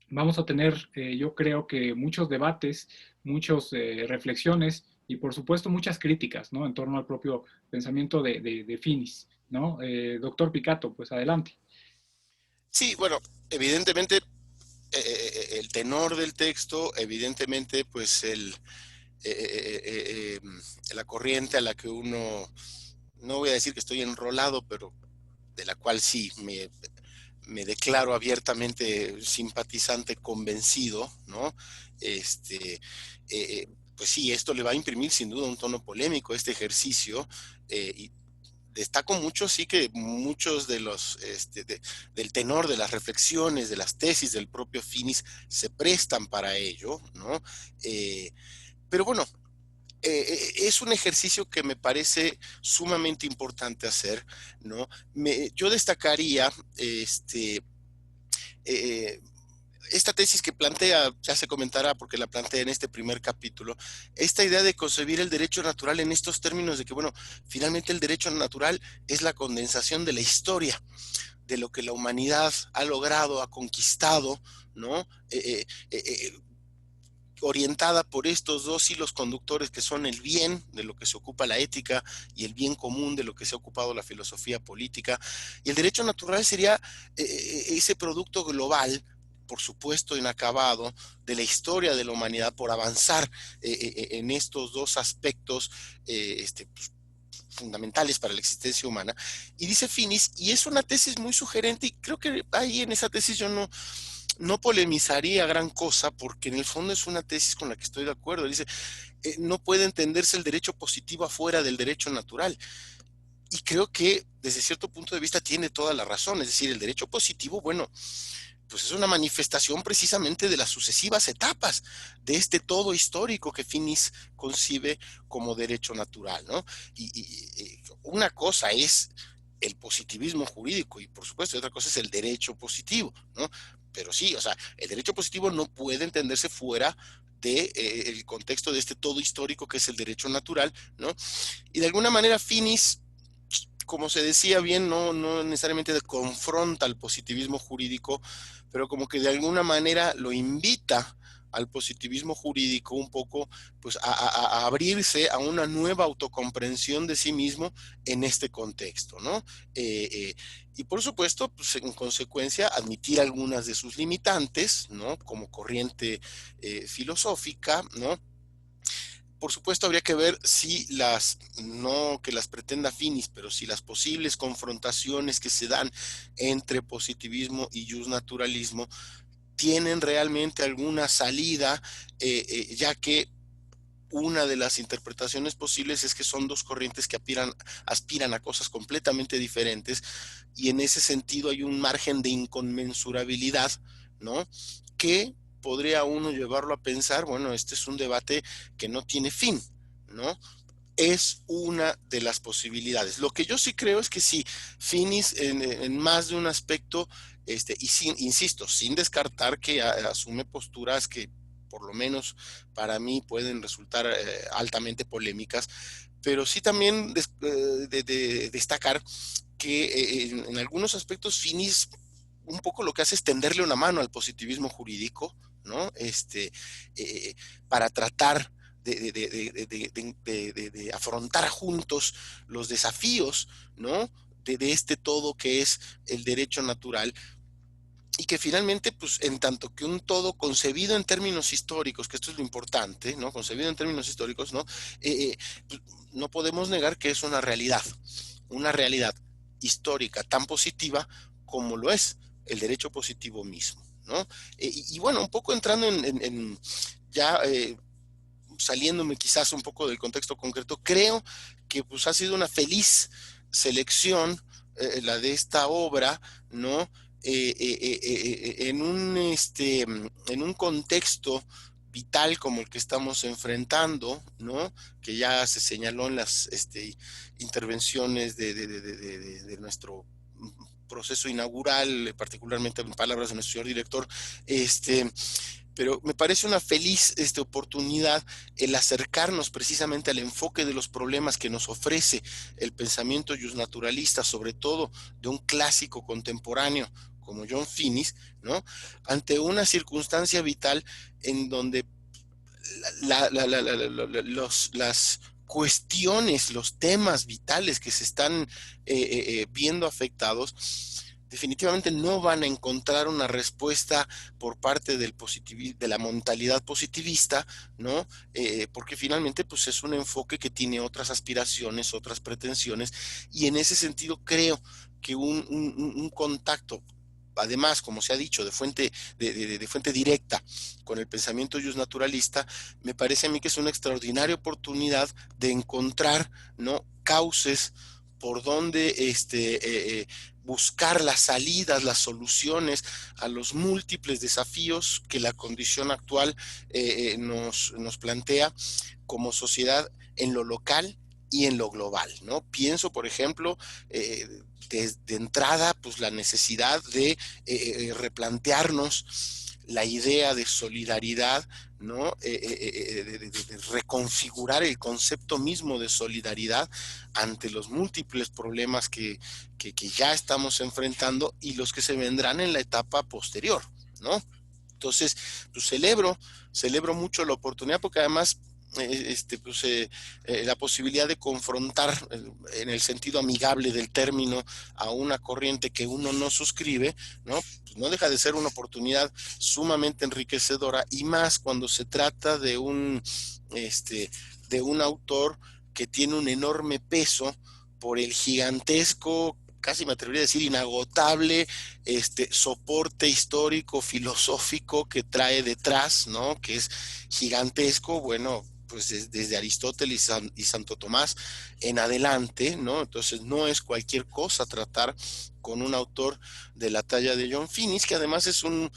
vamos a tener, yo creo que muchos debates, muchas reflexiones y por supuesto muchas críticas, ¿no?, en torno al propio pensamiento de Finnis, ¿no? Doctor Picato, pues adelante. Sí, bueno, evidentemente el tenor del texto, evidentemente pues la corriente a la que uno, no voy a decir que estoy enrolado, pero de la cual sí me declaro abiertamente simpatizante convencido, ¿no? Pues sí, esto le va a imprimir sin duda un tono polémico, este ejercicio, y destaco mucho, sí, que muchos de los, del tenor de las reflexiones, de las tesis del propio Finnis se prestan para ello, ¿no? Pero bueno, es un ejercicio que me parece sumamente importante hacer, ¿no? Yo destacaría esta tesis que plantea, ya se comentará porque la plantea en este primer capítulo, esta idea de concebir el derecho natural en estos términos de que, bueno, finalmente el derecho natural es la condensación de la historia, de lo que la humanidad ha logrado, ha conquistado, ¿no? Orientada por estos dos hilos conductores que son el bien, de lo que se ocupa la ética, y el bien común, de lo que se ha ocupado la filosofía política. Y el derecho natural sería ese producto global, por supuesto inacabado, de la historia de la humanidad por avanzar en estos dos aspectos fundamentales para la existencia humana. Y dice Finnis, y es una tesis muy sugerente, y creo que ahí en esa tesis yo no polemizaría gran cosa, porque en el fondo es una tesis con la que estoy de acuerdo. Dice, no puede entenderse el derecho positivo afuera del derecho natural. y creo que desde cierto punto de vista tiene toda la razón. Es decir, el derecho positivo, bueno, pues es una manifestación precisamente de las sucesivas etapas de este todo histórico que Finis concibe como derecho natural, ¿no? Y una cosa es el positivismo jurídico y por supuesto otra cosa es el derecho positivo, ¿no? Pero sí, o sea, el derecho positivo no puede entenderse fuera de, el contexto de este todo histórico que es el derecho natural, ¿no? Y de alguna manera Finis, como se decía bien, no necesariamente confronta al positivismo jurídico, pero como que de alguna manera lo invita al positivismo jurídico un poco, pues a abrirse a una nueva autocomprensión de sí mismo en este contexto, ¿no? Y por supuesto, pues en consecuencia, admitir algunas de sus limitantes, ¿no? Como corriente filosófica, ¿no? Por supuesto, habría que ver si no que las pretenda Finis, pero si las posibles confrontaciones que se dan entre positivismo y justnaturalismo tienen realmente alguna salida, ya que una de las interpretaciones posibles es que son dos corrientes que aspiran a cosas completamente diferentes y en ese sentido hay un margen de inconmensurabilidad, ¿no? Que podría uno llevarlo a pensar, bueno, este es un debate que no tiene fin, ¿no? Es una de las posibilidades. Lo que yo sí creo es que sí, Finis en más de un aspecto, insisto, sin descartar que asume posturas que por lo menos para mí pueden resultar altamente polémicas, pero sí también de destacar que en algunos aspectos Finis un poco lo que hace es tenderle una mano al positivismo jurídico, ¿no? Para tratar de afrontar juntos los desafíos, ¿no? De este todo que es el derecho natural y que finalmente, pues, en tanto que un todo concebido en términos históricos, que esto es lo importante, ¿no? Concebido en términos históricos, ¿no? No podemos negar que es una realidad histórica tan positiva como lo es el derecho positivo mismo, ¿no? Y bueno, un poco entrando en ya saliéndome quizás un poco del contexto concreto, creo que pues ha sido una feliz selección la de esta obra, ¿no? En un contexto vital como el que estamos enfrentando, ¿no? Que ya se señaló en las intervenciones de nuestro proceso inaugural, particularmente en palabras de nuestro señor director, pero me parece una feliz oportunidad el acercarnos precisamente al enfoque de los problemas que nos ofrece el pensamiento justnaturalista, sobre todo de un clásico contemporáneo como John Finis, ¿no? Ante una circunstancia vital en donde las cuestiones, los temas vitales que se están viendo afectados, definitivamente no van a encontrar una respuesta por parte de la mentalidad positivista, ¿no? Porque finalmente pues, es un enfoque que tiene otras aspiraciones, otras pretensiones, y en ese sentido creo que un contacto, además, como se ha dicho, de fuente directa con el pensamiento justnaturalista, me parece a mí que es una extraordinaria oportunidad de encontrar, ¿no? Cauces por donde buscar las salidas, las soluciones a los múltiples desafíos que la condición actual nos plantea como sociedad en lo local y en lo global, ¿no? Pienso, por ejemplo, de entrada, pues la necesidad de replantearnos la idea de solidaridad, ¿no? De reconfigurar el concepto mismo de solidaridad ante los múltiples problemas que ya estamos enfrentando y los que se vendrán en la etapa posterior, ¿no? Entonces, pues celebro mucho la oportunidad porque además la posibilidad de confrontar en el sentido amigable del término a una corriente que uno no suscribe, ¿no? Pues no deja de ser una oportunidad sumamente enriquecedora y más cuando se trata de un autor que tiene un enorme peso por el gigantesco, casi me atrevería a decir inagotable, soporte histórico, filosófico que trae detrás, ¿no? Que es gigantesco, bueno, pues desde Aristóteles y Santo Tomás en adelante, ¿no? Entonces no es cualquier cosa tratar con un autor de la talla de John Finnis, que además es un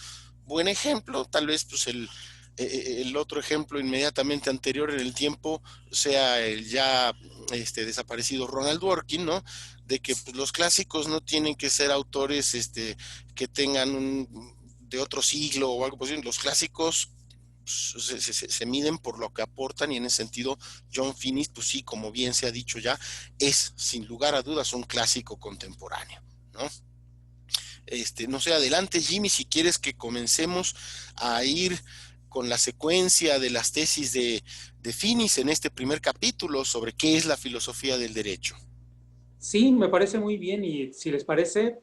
buen ejemplo. Tal vez pues el otro ejemplo inmediatamente anterior en el tiempo sea el ya desaparecido Ronald Dworkin, ¿no? De que pues, los clásicos no tienen que ser autores que tengan de otro siglo o algo así. Los clásicos se miden por lo que aportan, y en ese sentido John Finnis, pues sí, como bien se ha dicho ya, es sin lugar a dudas un clásico contemporáneo, ¿no? No sé, adelante Jimmy, si quieres que comencemos a ir con la secuencia de las tesis de Finnis en este primer capítulo sobre qué es la filosofía del derecho. Sí, me parece muy bien, y si les parece,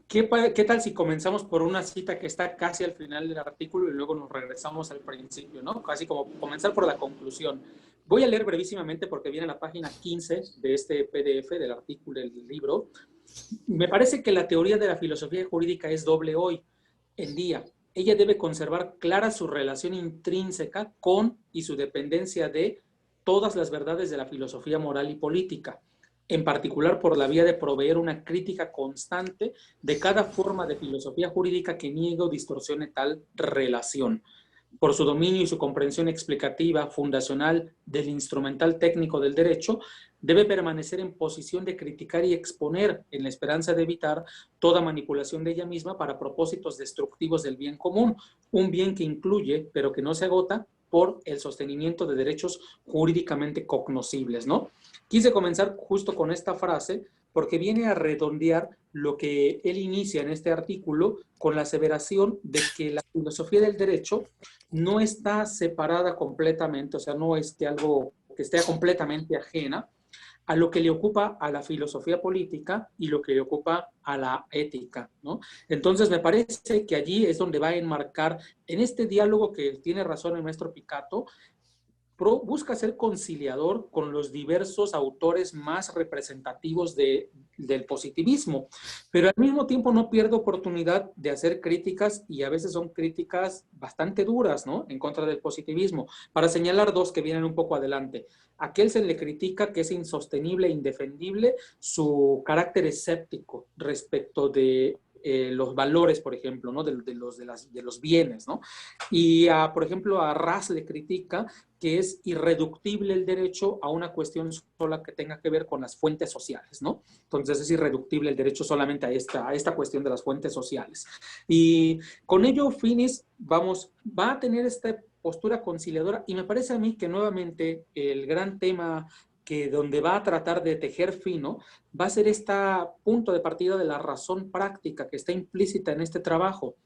¿qué tal si comenzamos por una cita que está casi al final del artículo y luego nos regresamos al principio, ¿no? Casi como comenzar por la conclusión. Voy a leer brevísimamente porque viene a la página 15 de este PDF del artículo del libro. Me parece que la teoría de la filosofía jurídica es doble hoy en día. Ella debe conservar clara su relación intrínseca con y su dependencia de todas las verdades de la filosofía moral y política, en particular por la vía de proveer una crítica constante de cada forma de filosofía jurídica que niegue o distorsione tal relación. Por su dominio y su comprensión explicativa, fundacional del instrumental técnico del derecho, debe permanecer en posición de criticar y exponer, en la esperanza de evitar toda manipulación de ella misma para propósitos destructivos del bien común, un bien que incluye, pero que no se agota, por el sostenimiento de derechos jurídicamente cognoscibles, ¿no? Quise comenzar justo con esta frase porque viene a redondear lo que él inicia en este artículo con la aseveración de que la filosofía del derecho no está separada completamente, o sea, no es que algo que esté completamente ajena a lo que le ocupa a la filosofía política y lo que le ocupa a la ética, ¿no? Entonces me parece que allí es donde va a enmarcar, en este diálogo que tiene razón el maestro Picato, busca ser conciliador con los diversos autores más representativos del positivismo, pero al mismo tiempo no pierde oportunidad de hacer críticas, y a veces son críticas bastante duras, ¿no?, en contra del positivismo. Para señalar dos que vienen un poco adelante. A Kelsen le critica que es insostenible e indefendible su carácter escéptico respecto de los valores, por ejemplo, ¿no?, de los bienes, ¿no? Y, por ejemplo, a Ras le critica que es irreductible el derecho a una cuestión sola que tenga que ver con las fuentes sociales, ¿no? Entonces es irreductible el derecho solamente a esta cuestión de las fuentes sociales. Y con ello Finnis va a tener esta postura conciliadora, y me parece a mí que nuevamente el gran tema donde va a tratar de tejer fino va a ser este punto de partida de la razón práctica que está implícita en este trabajo.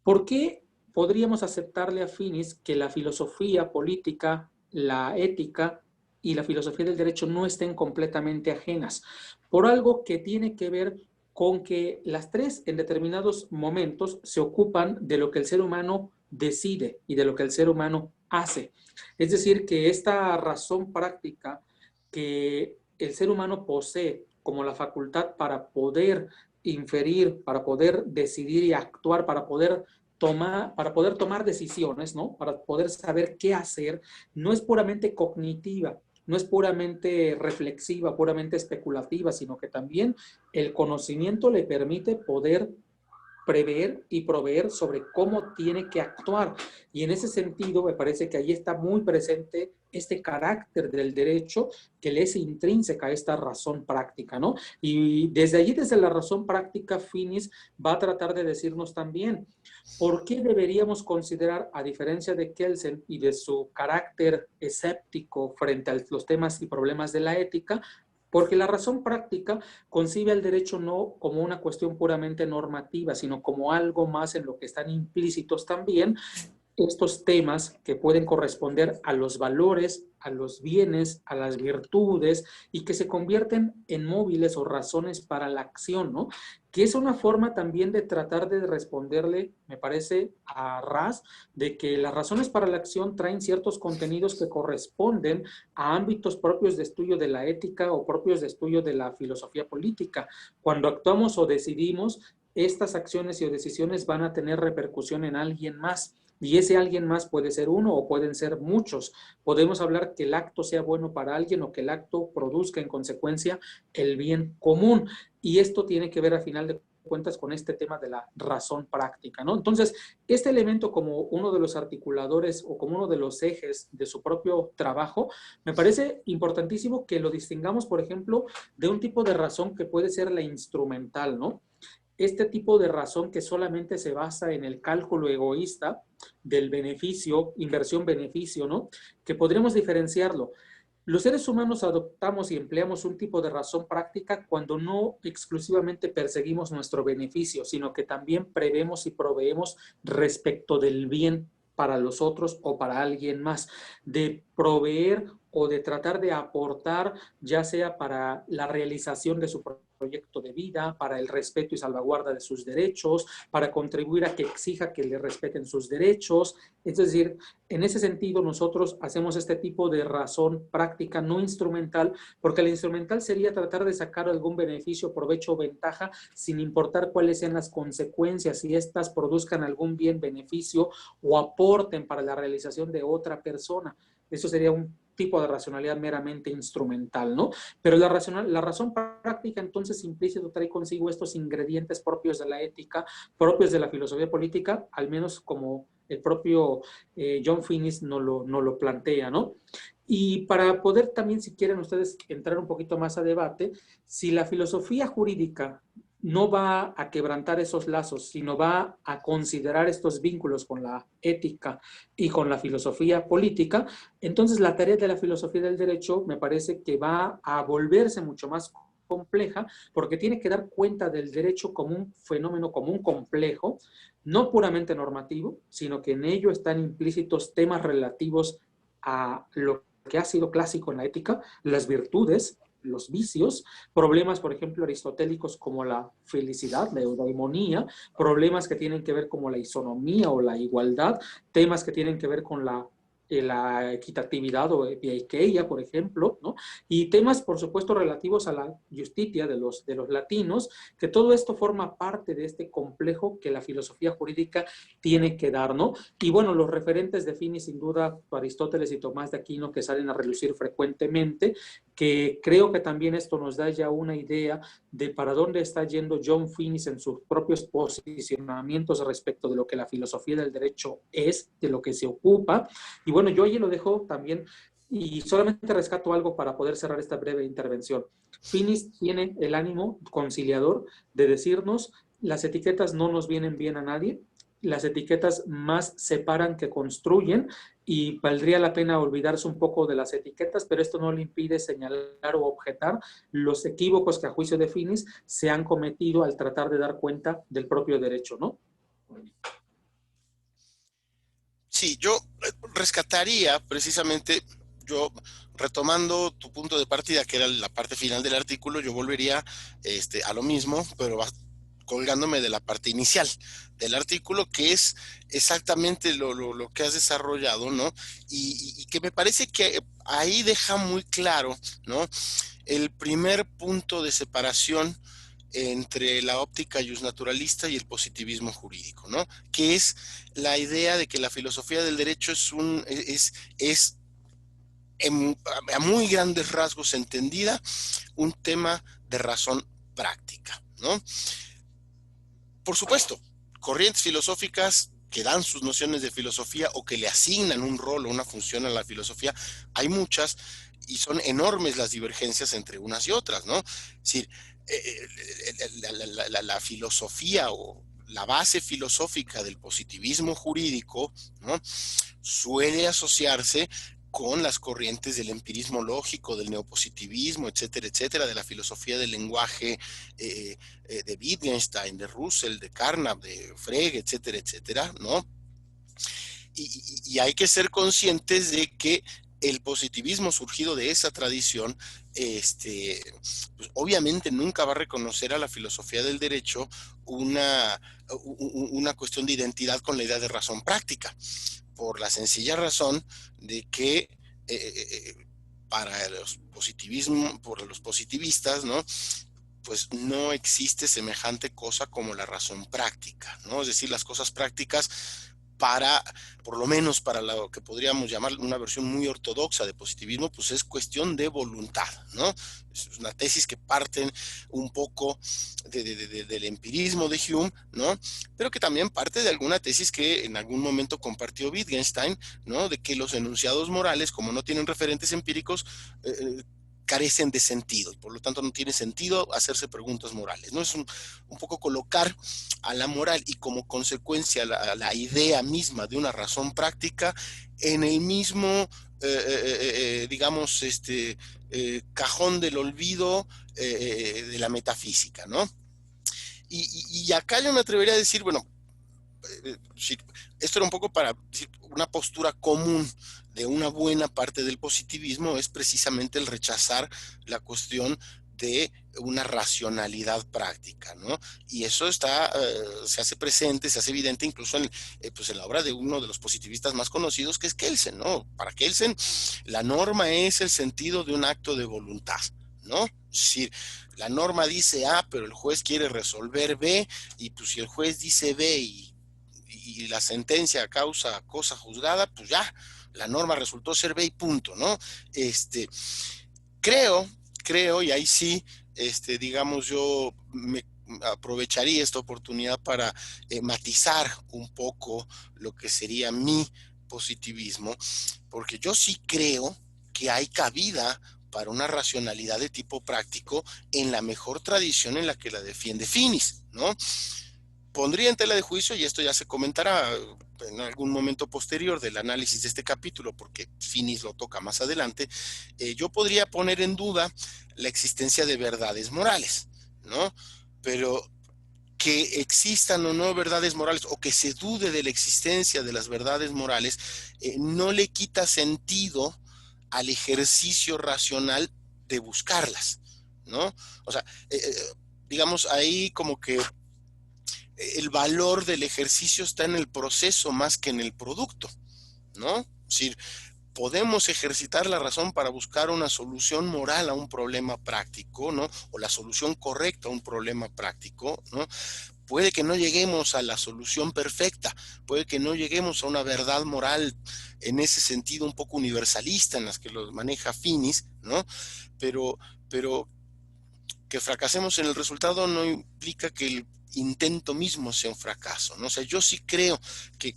¿Por qué podríamos aceptarle a Finnis que la filosofía política, la ética y la filosofía del derecho no estén completamente ajenas? Por algo que tiene que ver con que las tres en determinados momentos se ocupan de lo que el ser humano decide y de lo que el ser humano hace. Es decir, que esta razón práctica que el ser humano posee como la facultad para poder inferir, para poder decidir y actuar, para poder tomar decisiones, ¿no?, para poder saber qué hacer, no es puramente cognitiva, no es puramente reflexiva, puramente especulativa, sino que también el conocimiento le permite poder prever y proveer sobre cómo tiene que actuar. Y en ese sentido me parece que ahí está muy presente este carácter del derecho que le es intrínseca a esta razón práctica, ¿no? Y desde allí, desde la razón práctica, Finnis va a tratar de decirnos también por qué deberíamos considerar, a diferencia de Kelsen y de su carácter escéptico frente a los temas y problemas de la ética, porque la razón práctica concibe al derecho no como una cuestión puramente normativa, sino como algo más en lo que están implícitos también estos temas que pueden corresponder a los valores, a los bienes, a las virtudes, y que se convierten en móviles o razones para la acción, ¿no? Que es una forma también de tratar de responderle, me parece, a Ras, de que las razones para la acción traen ciertos contenidos que corresponden a ámbitos propios de estudio de la ética o propios de estudio de la filosofía política. Cuando actuamos o decidimos, estas acciones y decisiones van a tener repercusión en alguien más. Y ese alguien más puede ser uno o pueden ser muchos. Podemos hablar que el acto sea bueno para alguien o que el acto produzca en consecuencia el bien común. Y esto tiene que ver a final de cuentas con este tema de la razón práctica, ¿no? Entonces, este elemento como uno de los articuladores o como uno de los ejes de su propio trabajo, me parece importantísimo que lo distingamos, por ejemplo, de un tipo de razón que puede ser la instrumental, ¿no? Este tipo de razón que solamente se basa en el cálculo egoísta del beneficio, inversión-beneficio, ¿no? Que podríamos diferenciarlo. Los seres humanos adoptamos y empleamos un tipo de razón práctica cuando no exclusivamente perseguimos nuestro beneficio, sino que también prevemos y proveemos respecto del bien para los otros o para alguien más, de proveer o de tratar de aportar, ya sea para la realización de su proyecto de vida, para el respeto y salvaguarda de sus derechos, para contribuir a que exija que le respeten sus derechos. Es decir, en ese sentido nosotros hacemos este tipo de razón práctica, no instrumental, porque la instrumental sería tratar de sacar algún beneficio, provecho o ventaja sin importar cuáles sean las consecuencias, si éstas produzcan algún bien, beneficio o aporten para la realización de otra persona. Eso sería un tipo de racionalidad meramente instrumental, ¿no? Pero la razón práctica entonces implícito trae consigo estos ingredientes propios de la ética, propios de la filosofía política, al menos como el propio John Finnis no lo plantea, ¿no? Y para poder también, si quieren ustedes entrar un poquito más a debate, si la filosofía jurídica no va a quebrantar esos lazos, sino va a considerar estos vínculos con la ética y con la filosofía política, entonces la tarea de la filosofía del derecho me parece que va a volverse mucho más compleja porque tiene que dar cuenta del derecho como un fenómeno común complejo, no puramente normativo, sino que en ello están implícitos temas relativos a lo que ha sido clásico en la ética, las virtudes, los vicios, problemas, por ejemplo, aristotélicos como la felicidad, la eudaimonía, problemas que tienen que ver como la isonomía o la igualdad, temas que tienen que ver con la equitatividad o eikeia, por ejemplo, ¿no? Y temas, por supuesto, relativos a la justitia de los latinos, que todo esto forma parte de este complejo que la filosofía jurídica tiene que dar, ¿no? Y bueno, los referentes de Finis, sin duda, Aristóteles y Tomás de Aquino, que salen a relucir frecuentemente, que creo que también esto nos da ya una idea de para dónde está yendo John Finnis en sus propios posicionamientos respecto de lo que la filosofía del derecho es, de lo que se ocupa. Y bueno, yo allí lo dejo también y solamente rescato algo para poder cerrar esta breve intervención. Finnis tiene el ánimo conciliador de decirnos las etiquetas no nos vienen bien a nadie, las etiquetas más separan que construyen y valdría la pena olvidarse un poco de las etiquetas, pero esto no le impide señalar o objetar los equívocos que a juicio de Finnis se han cometido al tratar de dar cuenta del propio derecho, ¿no? Sí, yo rescataría precisamente, yo retomando tu punto de partida, que era la parte final del artículo, yo volvería a lo mismo, pero colgándome de la parte inicial del artículo, que es exactamente lo que has desarrollado, ¿no? Y que me parece que ahí deja muy claro, ¿no? El primer punto de separación entre la óptica justnaturalista y el positivismo jurídico, ¿no? Que es la idea de que la filosofía del derecho es a muy grandes rasgos entendida un tema de razón práctica, ¿no? Por supuesto, corrientes filosóficas que dan sus nociones de filosofía o que le asignan un rol o una función a la filosofía, hay muchas y son enormes las divergencias entre unas y otras, ¿no? Es decir, la filosofía o la base filosófica del positivismo jurídico, ¿no? Suele asociarse con las corrientes del empirismo lógico, del neopositivismo, etcétera, etcétera, de la filosofía del lenguaje de Wittgenstein, de Russell, de Carnap, de Frege, etcétera, etcétera, ¿no? Y hay que ser conscientes de que el positivismo surgido de esa tradición, pues obviamente nunca va a reconocer a la filosofía del derecho una cuestión de identidad con la idea de razón práctica, por la sencilla razón de que para los positivistas, ¿no? Pues no existe semejante cosa como la razón práctica, ¿no? Es decir, las cosas prácticas para, por lo menos para lo que podríamos llamar una versión muy ortodoxa de positivismo, pues es cuestión de voluntad, ¿no? Es una tesis que parte un poco del empirismo de Hume, ¿no? Pero que también parte de alguna tesis que en algún momento compartió Wittgenstein, ¿no? De que los enunciados morales, como no tienen referentes empíricos, carecen de sentido, y por lo tanto no tiene sentido hacerse preguntas morales, ¿no? Es un poco colocar a la moral y como consecuencia la idea misma de una razón práctica en el mismo, digamos, cajón del olvido de la metafísica, ¿no? Y acá yo me atrevería a decir, bueno, esto era un poco para decir, una postura común de una buena parte del positivismo es precisamente el rechazar la cuestión de una racionalidad práctica, ¿no? Y eso se hace presente, se hace evidente incluso pues en la obra de uno de los positivistas más conocidos, que es Kelsen, ¿no? Para Kelsen, la norma es el sentido de un acto de voluntad, ¿no? Es decir, la norma dice A, pero el juez quiere resolver B, y pues si el juez dice B y la sentencia causa cosa juzgada, pues ya, la norma resultó ser B y punto, ¿no? Creo, y ahí sí, digamos, yo me aprovecharía esta oportunidad para matizar un poco lo que sería mi positivismo, porque yo sí creo que hay cabida para una racionalidad de tipo práctico en la mejor tradición en la que la defiende Finis, ¿no? Pondría en tela de juicio, y esto ya se comentará en algún momento posterior del análisis de este capítulo, porque Finis lo toca más adelante, yo podría poner en duda la existencia de verdades morales, ¿no? Pero que existan o no verdades morales, o que se dude de la existencia de las verdades morales, no le quita sentido al ejercicio racional de buscarlas, ¿no? O sea, digamos, ahí como que el valor del ejercicio está en el proceso más que en el producto, ¿no? Es decir, podemos ejercitar la razón para buscar una solución moral a un problema práctico, ¿no? O la solución correcta a un problema práctico, ¿no? Puede que no lleguemos a la solución perfecta, puede que no lleguemos a una verdad moral en ese sentido un poco universalista en las que lo maneja Finis, ¿no? Pero que fracasemos en el resultado no implica que el intento mismo sea un fracaso, ¿no? O sea, yo sí creo que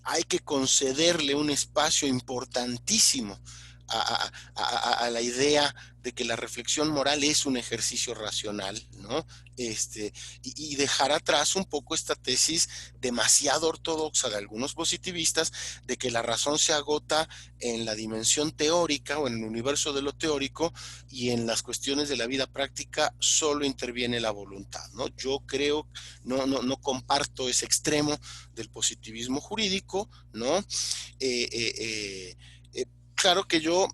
hay que concederle un espacio importantísimo a la idea de que la reflexión moral es un ejercicio racional, ¿no? Y dejar atrás un poco esta tesis demasiado ortodoxa de algunos positivistas de que la razón se agota en la dimensión teórica o en el universo de lo teórico, y en las cuestiones de la vida práctica solo interviene la voluntad, ¿no? Yo creo, no comparto ese extremo del positivismo jurídico, ¿no? Claro que yo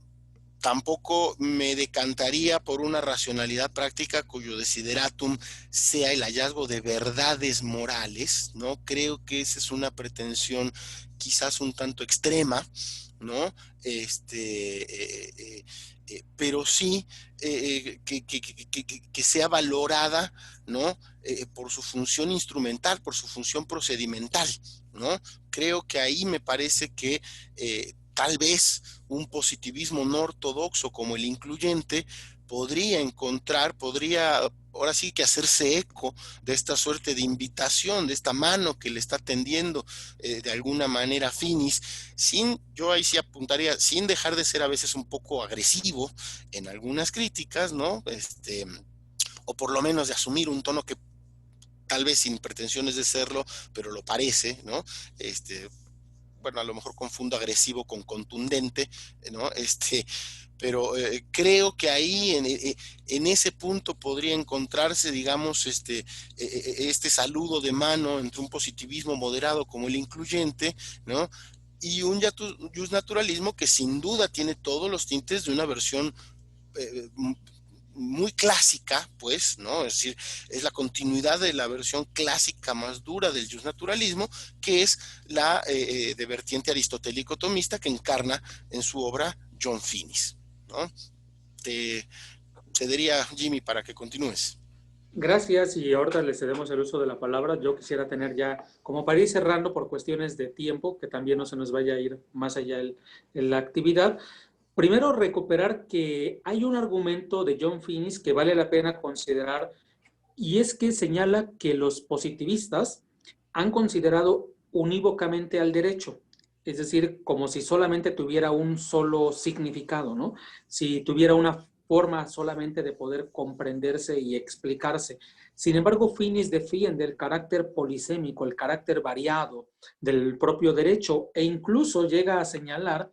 tampoco me decantaría por una racionalidad práctica cuyo desideratum sea el hallazgo de verdades morales, ¿no? Creo que esa es una pretensión quizás un tanto extrema, ¿no? Pero sí que sea valorada, ¿no? Por su función instrumental, por su función procedimental, ¿no? Creo que ahí me parece que tal vez un positivismo no ortodoxo como el incluyente podría ahora sí que hacerse eco de esta suerte de invitación, de esta mano que le está tendiendo de alguna manera Finis, yo ahí sí apuntaría, sin dejar de ser a veces un poco agresivo en algunas críticas, ¿no? O por lo menos de asumir un tono que tal vez sin pretensiones de serlo, pero lo parece, ¿no? Bueno, a lo mejor confundo agresivo con contundente, ¿no? Pero creo que ahí en ese punto podría encontrarse, digamos, este saludo de mano entre un positivismo moderado como el incluyente, ¿no? Y un justnaturalismo que sin duda tiene todos los tintes de una versión muy clásica, pues, ¿no? Es decir, es la continuidad de la versión clásica más dura del justnaturalismo, que es la de vertiente aristotélico-tomista que encarna en su obra John Finis, ¿no? Te cedería, Jimmy, para que continúes. Gracias, y ahorita le cedemos el uso de la palabra. Yo quisiera tener ya, como para ir cerrando por cuestiones de tiempo, que también no se nos vaya a ir más allá en la actividad. Primero, recuperar que hay un argumento de John Finnis que vale la pena considerar, y es que señala que los positivistas han considerado unívocamente al derecho, es decir, como si solamente tuviera un solo significado, ¿no? Si tuviera una forma solamente de poder comprenderse y explicarse. Sin embargo, Finnis defiende el carácter polisémico, el carácter variado del propio derecho, e incluso llega a señalar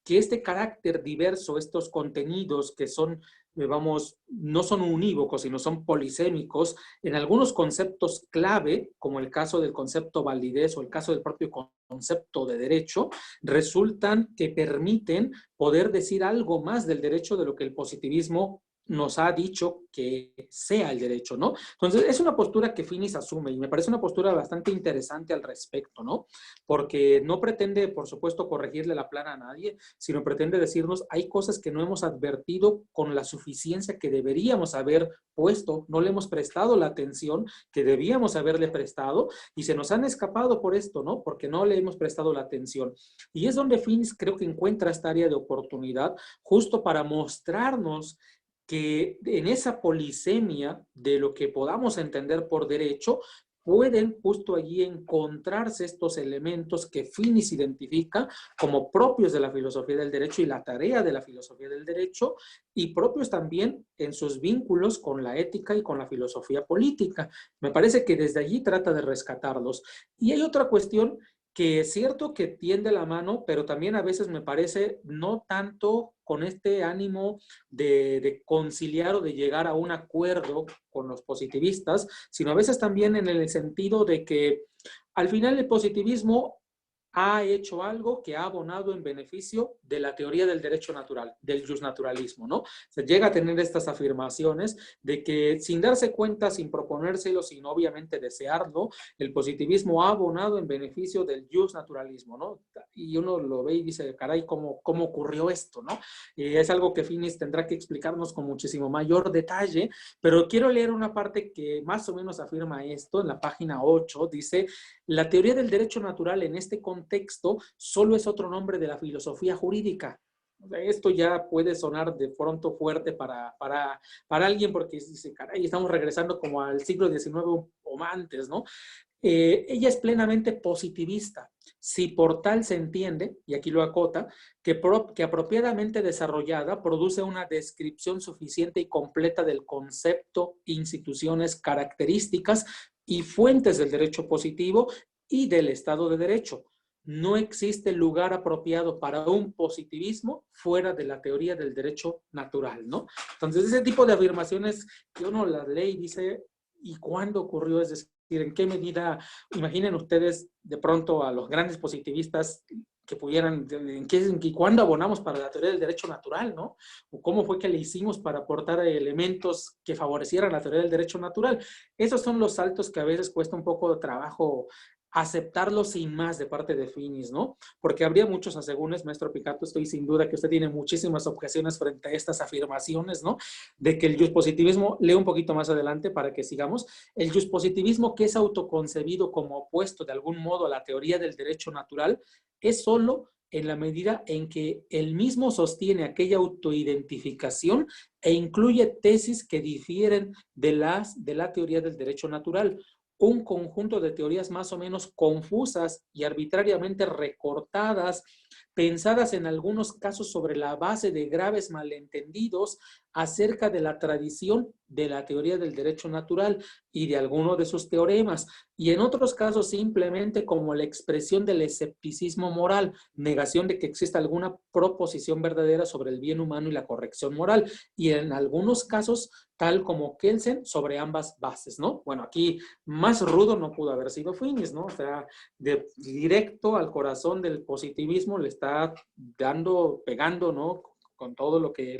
que este carácter diverso, estos contenidos que son, no son unívocos, sino son polisémicos, en algunos conceptos clave, como el caso del concepto validez o el caso del propio concepto de derecho, resultan que permiten poder decir algo más del derecho de lo que el positivismo nos ha dicho que sea el derecho, ¿no? Entonces, es una postura que Finnis asume y me parece una postura bastante interesante al respecto, ¿no? Porque no pretende, por supuesto, corregirle la plana a nadie, sino pretende decirnos, hay cosas que no hemos advertido con la suficiencia que deberíamos haber puesto, no le hemos prestado la atención que debíamos haberle prestado y se nos han escapado por esto, ¿no? Porque no le hemos prestado la atención. Y es donde Finnis creo que encuentra esta área de oportunidad justo para mostrarnos que en esa polisemia de lo que podamos entender por derecho, pueden justo allí encontrarse estos elementos que Finnis identifica como propios de la filosofía del derecho y la tarea de la filosofía del derecho, y propios también en sus vínculos con la ética y con la filosofía política. Me parece que desde allí trata de rescatarlos. Y hay otra cuestión que es cierto que tiende la mano, pero también a veces me parece no tanto con este ánimo de conciliar o de llegar a un acuerdo con los positivistas, sino a veces también en el sentido de que al final el positivismo ha hecho algo que ha abonado en beneficio de la teoría del derecho natural, del justnaturalismo, ¿no? Se llega a tener estas afirmaciones de que sin darse cuenta, sin proponérselo, sin obviamente desearlo, el positivismo ha abonado en beneficio del justnaturalismo, ¿no? Y uno lo ve y dice, caray, ¿cómo ocurrió esto, no? Es algo que Finnis tendrá que explicarnos con muchísimo mayor detalle, pero quiero leer una parte que más o menos afirma esto, en la página 8, dice: la teoría del derecho natural en este contexto solo es otro nombre de la filosofía jurídica. Esto ya puede sonar de pronto fuerte para alguien porque dice, caray, estamos regresando como al siglo XIX o antes, ¿no? Ella es plenamente positivista. Si por tal se entiende, y aquí lo acota, que apropiadamente desarrollada produce una descripción suficiente y completa del concepto, instituciones, características y fuentes del derecho positivo y del Estado de Derecho. No existe lugar apropiado para un positivismo fuera de la teoría del derecho natural, ¿no? Entonces, ese tipo de afirmaciones que uno las lee y dice, ¿y cuándo ocurrió? Es decir, ¿en qué medida? Imaginen ustedes de pronto a los grandes positivistas que pudieran, ¿cuándo abonamos para la teoría del derecho natural, no? O cómo fue que le hicimos para aportar elementos que favorecieran la teoría del derecho natural. Esos son los saltos que a veces cuesta un poco de trabajo aceptarlo sin más de parte de Finnis, ¿no? Porque habría muchos asegúnes, maestro Picato, estoy sin duda que usted tiene muchísimas objeciones frente a estas afirmaciones, ¿no? De que el justpositivismo, leo un poquito más adelante para que sigamos, el justpositivismo que es autoconcebido como opuesto de algún modo a la teoría del derecho natural, es solo en la medida en que él mismo sostiene aquella autoidentificación e incluye tesis que difieren de la teoría del derecho natural. Un conjunto de teorías más o menos confusas y arbitrariamente recortadas, pensadas en algunos casos sobre la base de graves malentendidos acerca de la tradición de la teoría del derecho natural y de alguno de sus teoremas, y en otros casos simplemente como la expresión del escepticismo moral, negación de que exista alguna proposición verdadera sobre el bien humano y la corrección moral, y en algunos casos, tal como Kelsen, sobre ambas bases, ¿no? Bueno, aquí más rudo no pudo haber sido Finnis, ¿no? O sea, directo al corazón del positivismo le está pegando, ¿no? todo lo que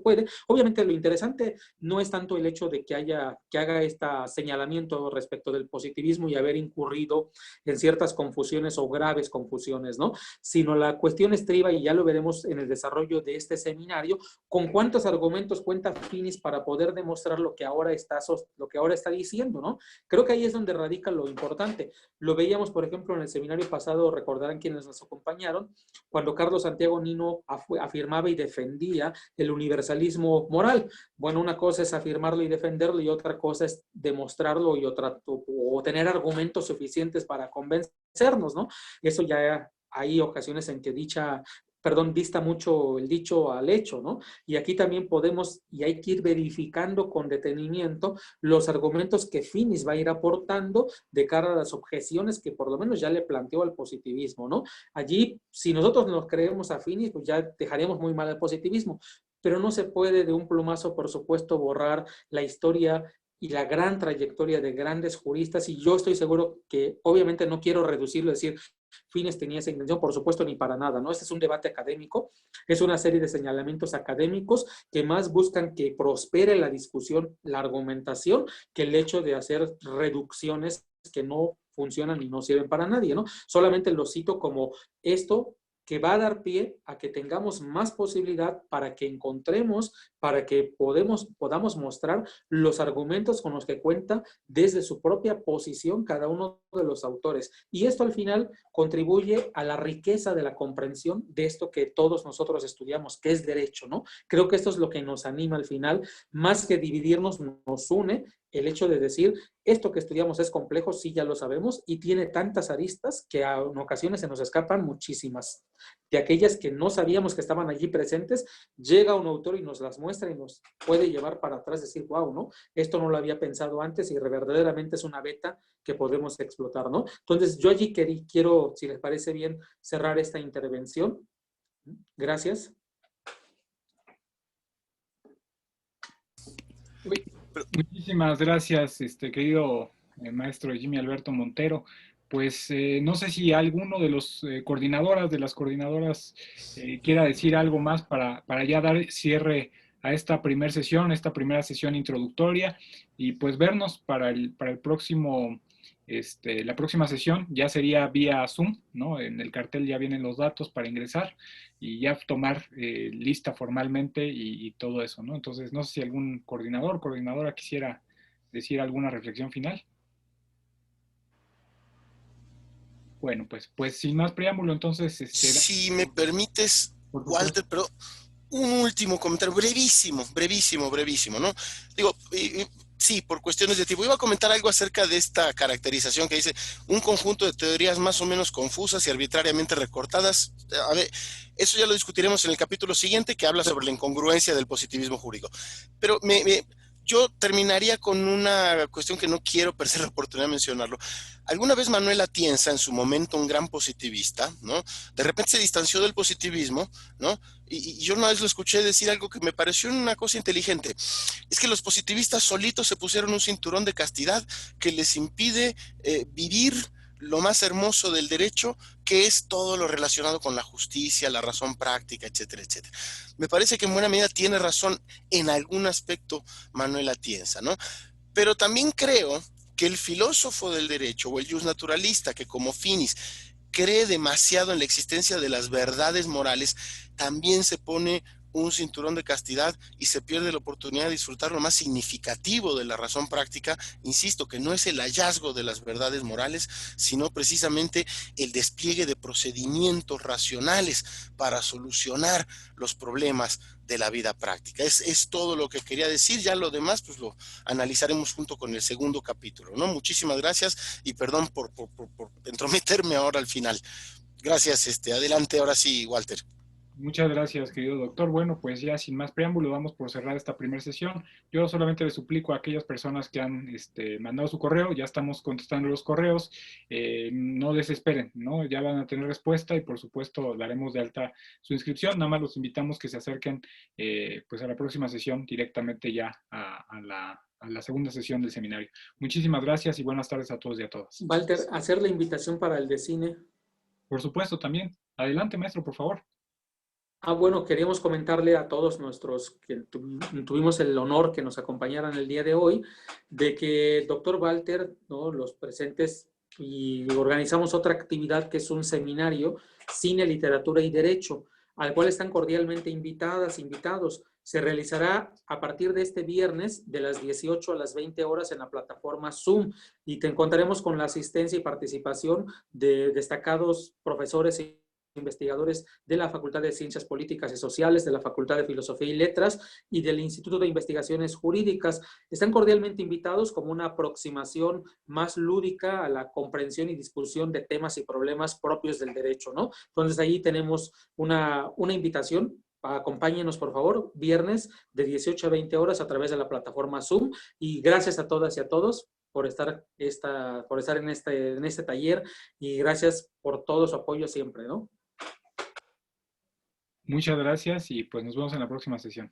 puede. Obviamente lo interesante no es tanto el hecho de que haga este señalamiento respecto del positivismo y haber incurrido en ciertas confusiones o graves confusiones, ¿no? Sino la cuestión estriba, y ya lo veremos en el desarrollo de este seminario, con cuántos argumentos cuenta Finis para poder demostrar lo que ahora está diciendo, ¿no? Creo que ahí es donde radica lo importante. Lo veíamos, por ejemplo, en el seminario pasado, recordarán quienes nos acompañaron, cuando Carlos Santiago Nino afirmaba y defendía el universalismo moral. Bueno, una cosa es afirmarlo y defenderlo y otra cosa es demostrarlo o tener argumentos suficientes para convencernos, ¿no? Eso ya hay ocasiones en que dista mucho el dicho al hecho, ¿no? Y aquí también podemos, y hay que ir verificando con detenimiento los argumentos que Finis va a ir aportando de cara a las objeciones que por lo menos ya le planteó al positivismo, ¿no? Allí, si nosotros nos creemos a Finis, pues ya dejaríamos muy mal al positivismo, pero no se puede de un plumazo, por supuesto, borrar la historia y la gran trayectoria de grandes juristas, y yo estoy seguro que, obviamente no quiero reducirlo, decir, Finis tenía esa intención, por supuesto, ni para nada, ¿no? Este es un debate académico, es una serie de señalamientos académicos que más buscan que prospere la discusión, la argumentación, que el hecho de hacer reducciones que no funcionan y no sirven para nadie, ¿no? Solamente lo cito como esto que va a dar pie a que tengamos más posibilidad para que encontremos, para que podamos mostrar los argumentos con los que cuenta desde su propia posición cada uno de los autores. Y esto al final contribuye a la riqueza de la comprensión de esto que todos nosotros estudiamos, que es derecho, ¿no? Creo que esto es lo que nos anima al final, más que dividirnos, nos une el hecho de decir, esto que estudiamos es complejo, sí, ya lo sabemos, y tiene tantas aristas que en ocasiones se nos escapan muchísimas. De aquellas que no sabíamos que estaban allí presentes, llega un autor y nos las muestra y nos puede llevar para atrás, decir, wow, ¿no? Esto no lo había pensado antes y verdaderamente es una beta que podemos explotar, ¿no? Entonces, yo allí quiero, si les parece bien, cerrar esta intervención. Gracias. Muchísimas gracias, querido maestro Jimmy Alberto Montero. Pues no sé si alguno de los de las coordinadoras quiera decir algo más para ya dar cierre a esta primera sesión introductoria, y pues vernos para el próximo, la próxima sesión ya sería vía Zoom, ¿no? En el cartel ya vienen los datos para ingresar y ya tomar lista formalmente y todo eso, ¿no? Entonces, no sé si algún coordinadora quisiera decir alguna reflexión final. Bueno, pues sin más preámbulo, entonces... Si me permites, Walter, pero un último comentario, brevísimo, ¿no? Digo, sí, por cuestiones de tiempo. Iba a comentar algo acerca de esta caracterización que dice un conjunto de teorías más o menos confusas y arbitrariamente recortadas. A ver, eso ya lo discutiremos en el capítulo siguiente, que habla sobre la incongruencia del positivismo jurídico. Pero yo terminaría con una cuestión que no quiero perder la oportunidad de mencionarlo. Alguna vez Manuel Atienza, en su momento un gran positivista, ¿no? De repente se distanció del positivismo, ¿no? Y yo una vez lo escuché decir algo que me pareció una cosa inteligente. Es que los positivistas solitos se pusieron un cinturón de castidad que les impide vivir lo más hermoso del derecho, que es todo lo relacionado con la justicia, la razón práctica, etcétera, etcétera. Me parece que en buena medida tiene razón en algún aspecto Manuel Atienza, ¿no? Pero también creo que el filósofo del derecho o el justnaturalista que como Finis cree demasiado en la existencia de las verdades morales, también se pone un cinturón de castidad y se pierde la oportunidad de disfrutar lo más significativo de la razón práctica, insisto, que no es el hallazgo de las verdades morales, sino precisamente el despliegue de procedimientos racionales para solucionar los problemas de la vida práctica. Es todo lo que quería decir, ya lo demás pues lo analizaremos junto con el segundo capítulo, ¿no? Muchísimas gracias y perdón por entrometerme ahora al final. Gracias, adelante, ahora sí, Walter. Muchas gracias, querido doctor. Bueno, pues ya sin más preámbulo, damos por cerrar esta primera sesión. Yo solamente le suplico a aquellas personas que han mandado su correo, ya estamos contestando los correos, no desesperen, ¿no? Ya van a tener respuesta y por supuesto daremos de alta su inscripción. Nada más los invitamos que se acerquen pues a la próxima sesión directamente ya a la segunda sesión del seminario. Muchísimas gracias y buenas tardes a todos y a todas. Walter, hacer la invitación para el de cine. Por supuesto, también. Adelante, maestro, por favor. Bueno, queríamos comentarle a todos nuestros que tuvimos el honor que nos acompañaran el día de hoy, de que el doctor Walter, ¿no?, los presentes, y organizamos otra actividad que es un seminario, Cine, Literatura y Derecho, al cual están cordialmente invitadas, invitados. Se realizará a partir de este viernes de las 18 a las 20 horas en la plataforma Zoom, y te encontraremos con la asistencia y participación de destacados profesores y investigadores de la Facultad de Ciencias Políticas y Sociales, de la Facultad de Filosofía y Letras y del Instituto de Investigaciones Jurídicas. Están cordialmente invitados como una aproximación más lúdica a la comprensión y discusión de temas y problemas propios del derecho, ¿no? Entonces ahí tenemos una invitación. Acompáñenos, por favor, viernes de 18 a 20 horas a través de la plataforma Zoom, y gracias a todas y a todos por estar en este taller, y gracias por todo su apoyo siempre, ¿no? Muchas gracias y pues nos vemos en la próxima sesión.